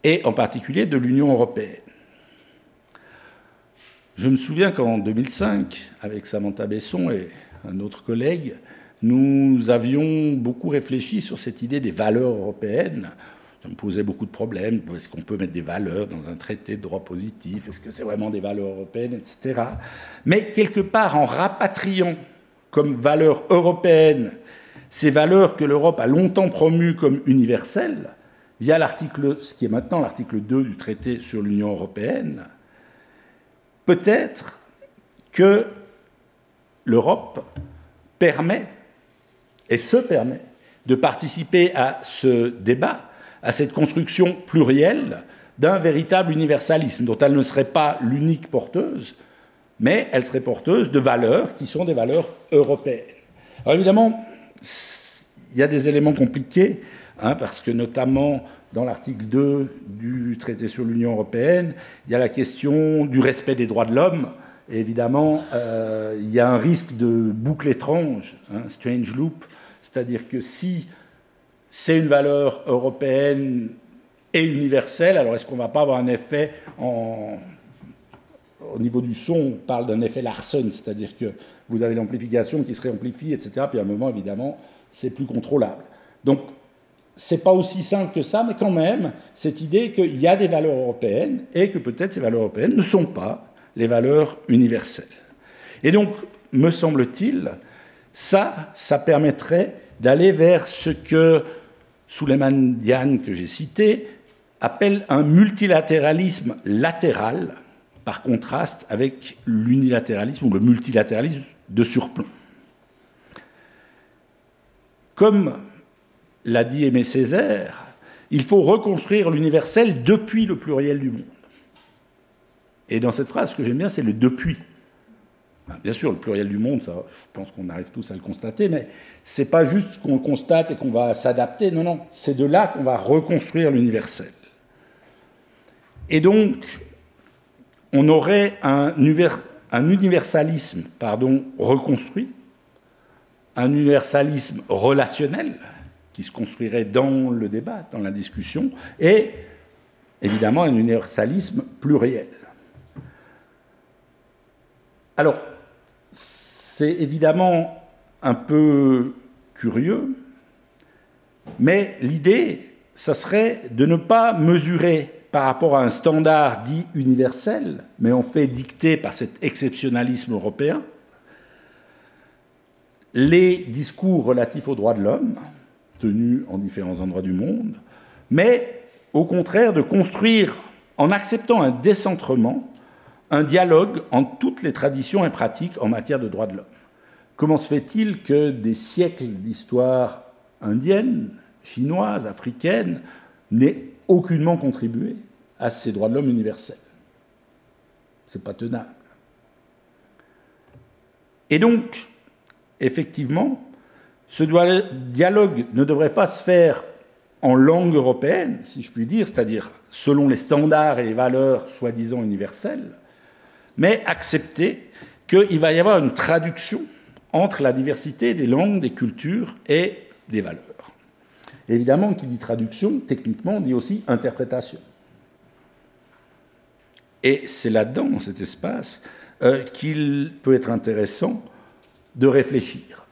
et en particulier de l'Union européenne. Je me souviens qu'en 2005, avec Samantha Besson et un autre collègue, nous avions beaucoup réfléchi sur cette idée des valeurs européennes. Ça me posait beaucoup de problèmes. Est-ce qu'on peut mettre des valeurs dans un traité de droit positif? Est-ce que c'est vraiment des valeurs européennes, etc. Mais quelque part, en rapatriant comme valeurs européennes ces valeurs que l'Europe a longtemps promues comme universelles, via ce qui est maintenant l'article 2 du traité sur l'Union européenne, peut-être que l'Europe permet et se permet de participer à ce débat, à cette construction plurielle d'un véritable universalisme, dont elle ne serait pas l'unique porteuse, mais elle serait porteuse de valeurs qui sont des valeurs européennes. Alors évidemment, il y a des éléments compliqués, parce que notamment dans l'article 2 du traité sur l'Union européenne, il y a la question du respect des droits de l'homme. Et évidemment, il y a un risque de boucle étrange, strange loop, c'est-à-dire que si c'est une valeur européenne et universelle, alors est-ce qu'on ne va pas avoir un effet au niveau du son, on parle d'un effet Larsen, c'est-à-dire que vous avez l'amplification qui se réamplifie, etc. Puis à un moment, évidemment, c'est plus contrôlable. Donc, c'est pas aussi simple que ça, mais quand même, cette idée qu'il y a des valeurs européennes et que peut-être ces valeurs européennes ne sont pas les valeurs universelles. Et donc, me semble-t-il, ça permettrait d'aller vers ce que Souleymane Diane, que j'ai cité, appelle un multilatéralisme latéral, par contraste avec l'unilatéralisme ou le multilatéralisme de surplomb. Comme l'a dit Aimé Césaire, il faut reconstruire l'universel depuis le pluriel du monde. Et dans cette phrase, ce que j'aime bien, c'est le « depuis ». Bien sûr, le pluriel du monde, ça, je pense qu'on arrive tous à le constater, mais ce n'est pas juste qu'on le constate et qu'on va s'adapter. Non, non, c'est de là qu'on va reconstruire l'universel. Et donc, on aurait un universalisme reconstruit, un universalisme relationnel qui se construirait dans le débat, dans la discussion, et évidemment un universalisme pluriel. Alors, c'est évidemment un peu curieux, mais l'idée, ça serait de ne pas mesurer par rapport à un standard dit universel, mais en fait dicté par cet exceptionnalisme européen, les discours relatifs aux droits de l'homme, tenus en différents endroits du monde, mais au contraire de construire, en acceptant un décentrement, un dialogue entre toutes les traditions et pratiques en matière de droits de l'homme. Comment se fait-il que des siècles d'histoire indienne, chinoise, africaine, n'aient aucunement contribué à ces droits de l'homme universels? C'est pas tenable. Et donc, effectivement, ce dialogue ne devrait pas se faire en langue européenne, si je puis dire, c'est-à-dire selon les standards et les valeurs soi-disant universelles, mais accepter qu'il va y avoir une traduction entre la diversité des langues, des cultures et des valeurs. Évidemment, qui dit traduction, techniquement, dit aussi interprétation. Et c'est là-dedans, dans cet espace, qu'il peut être intéressant de réfléchir.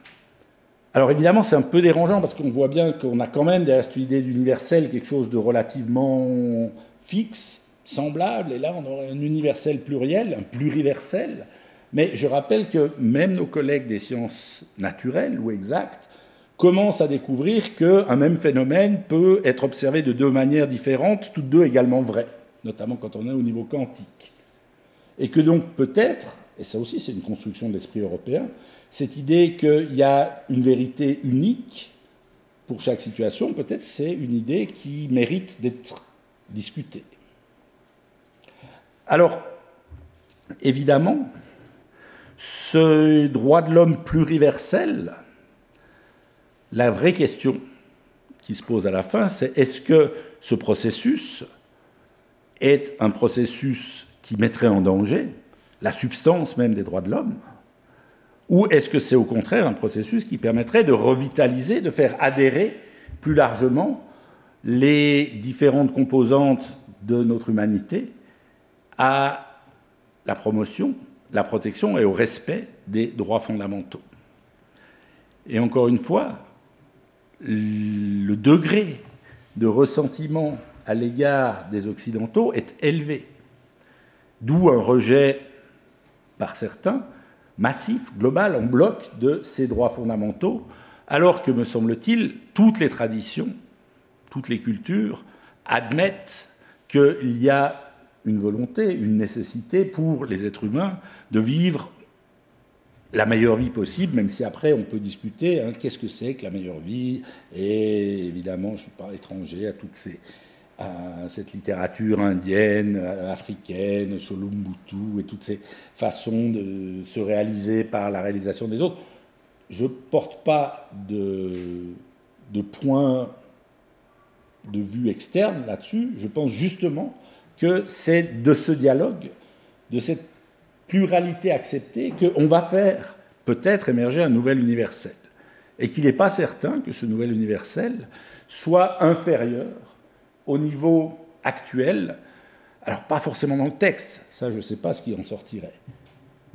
Alors évidemment, c'est un peu dérangeant parce qu'on voit bien qu'on a quand même derrière cette idée d'universel quelque chose de relativement fixe, semblable, et là on aurait un universel pluriel, un pluriversel. Mais je rappelle que même nos collègues des sciences naturelles ou exactes commencent à découvrir qu'un même phénomène peut être observé de deux manières différentes, toutes deux également vraies, notamment quand on est au niveau quantique. Et que donc peut-être, et ça aussi c'est une construction de l'esprit européen, cette idée qu'il y a une vérité unique pour chaque situation, peut-être c'est une idée qui mérite d'être discutée. Alors, évidemment, ce droit de l'homme pluriversel, la vraie question qui se pose à la fin, c'est est-ce que ce processus est un processus qui mettrait en danger la substance même des droits de l'homme, ou est-ce que c'est au contraire un processus qui permettrait de revitaliser, de faire adhérer plus largement les différentes composantes de notre humanité à la promotion, la protection et au respect des droits fondamentaux. Et encore une fois, le degré de ressentiment à l'égard des Occidentaux est élevé, d'où un rejet par certains massif, global, en bloc de ces droits fondamentaux, alors que, me semble-t-il, toutes les traditions, toutes les cultures admettent qu'il y a une volonté, une nécessité pour les êtres humains de vivre la meilleure vie possible, même si après on peut discuter qu'est-ce que c'est que la meilleure vie, et évidemment je ne suis pas étranger à cette littérature indienne, africaine, Solombuttu et toutes ces façons de se réaliser par la réalisation des autres. Je ne porte pas de point de vue externe là-dessus, je pense justement que c'est de ce dialogue, de cette pluralité acceptée, qu'on va faire peut-être émerger un nouvel universel. Et qu'il n'est pas certain que ce nouvel universel soit inférieur au niveau actuel. Alors, pas forcément dans le texte, ça je ne sais pas ce qui en sortirait.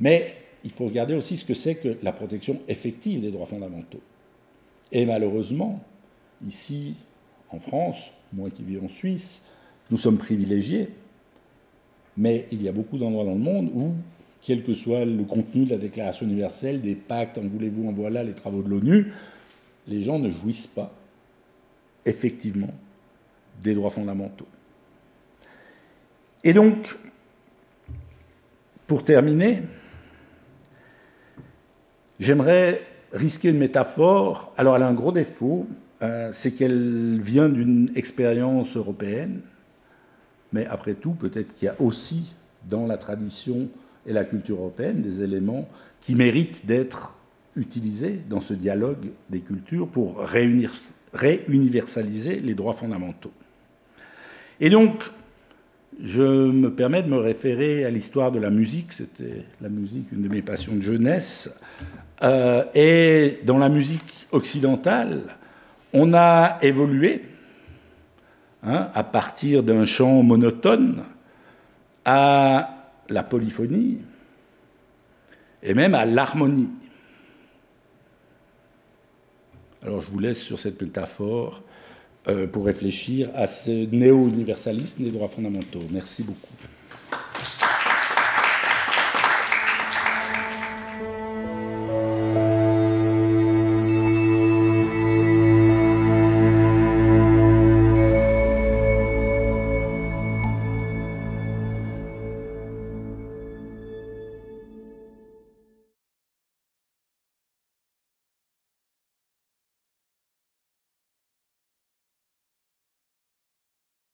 Mais il faut regarder aussi ce que c'est que la protection effective des droits fondamentaux. Et malheureusement, ici, en France, moi qui vis en Suisse, nous sommes privilégiés, mais il y a beaucoup d'endroits dans le monde où, quel que soit le contenu de la Déclaration universelle, des pactes, en voulez-vous, en voilà, les travaux de l'ONU, les gens ne jouissent pas, effectivement, des droits fondamentaux. Et donc, pour terminer, j'aimerais risquer une métaphore. Alors, elle a un gros défaut, c'est qu'elle vient d'une expérience européenne, mais après tout, peut-être qu'il y a aussi dans la tradition et la culture européenne des éléments qui méritent d'être utilisés dans ce dialogue des cultures pour réuniversaliser les droits fondamentaux. Et donc, je me permets de me référer à l'histoire de la musique. C'était la musique, une de mes passions de jeunesse. Et dans la musique occidentale, on a évolué à partir d'un chant monotone à la polyphonie et même à l'harmonie. Alors je vous laisse sur cette métaphore pour réfléchir à ce néo-universalisme des droits fondamentaux. Merci beaucoup.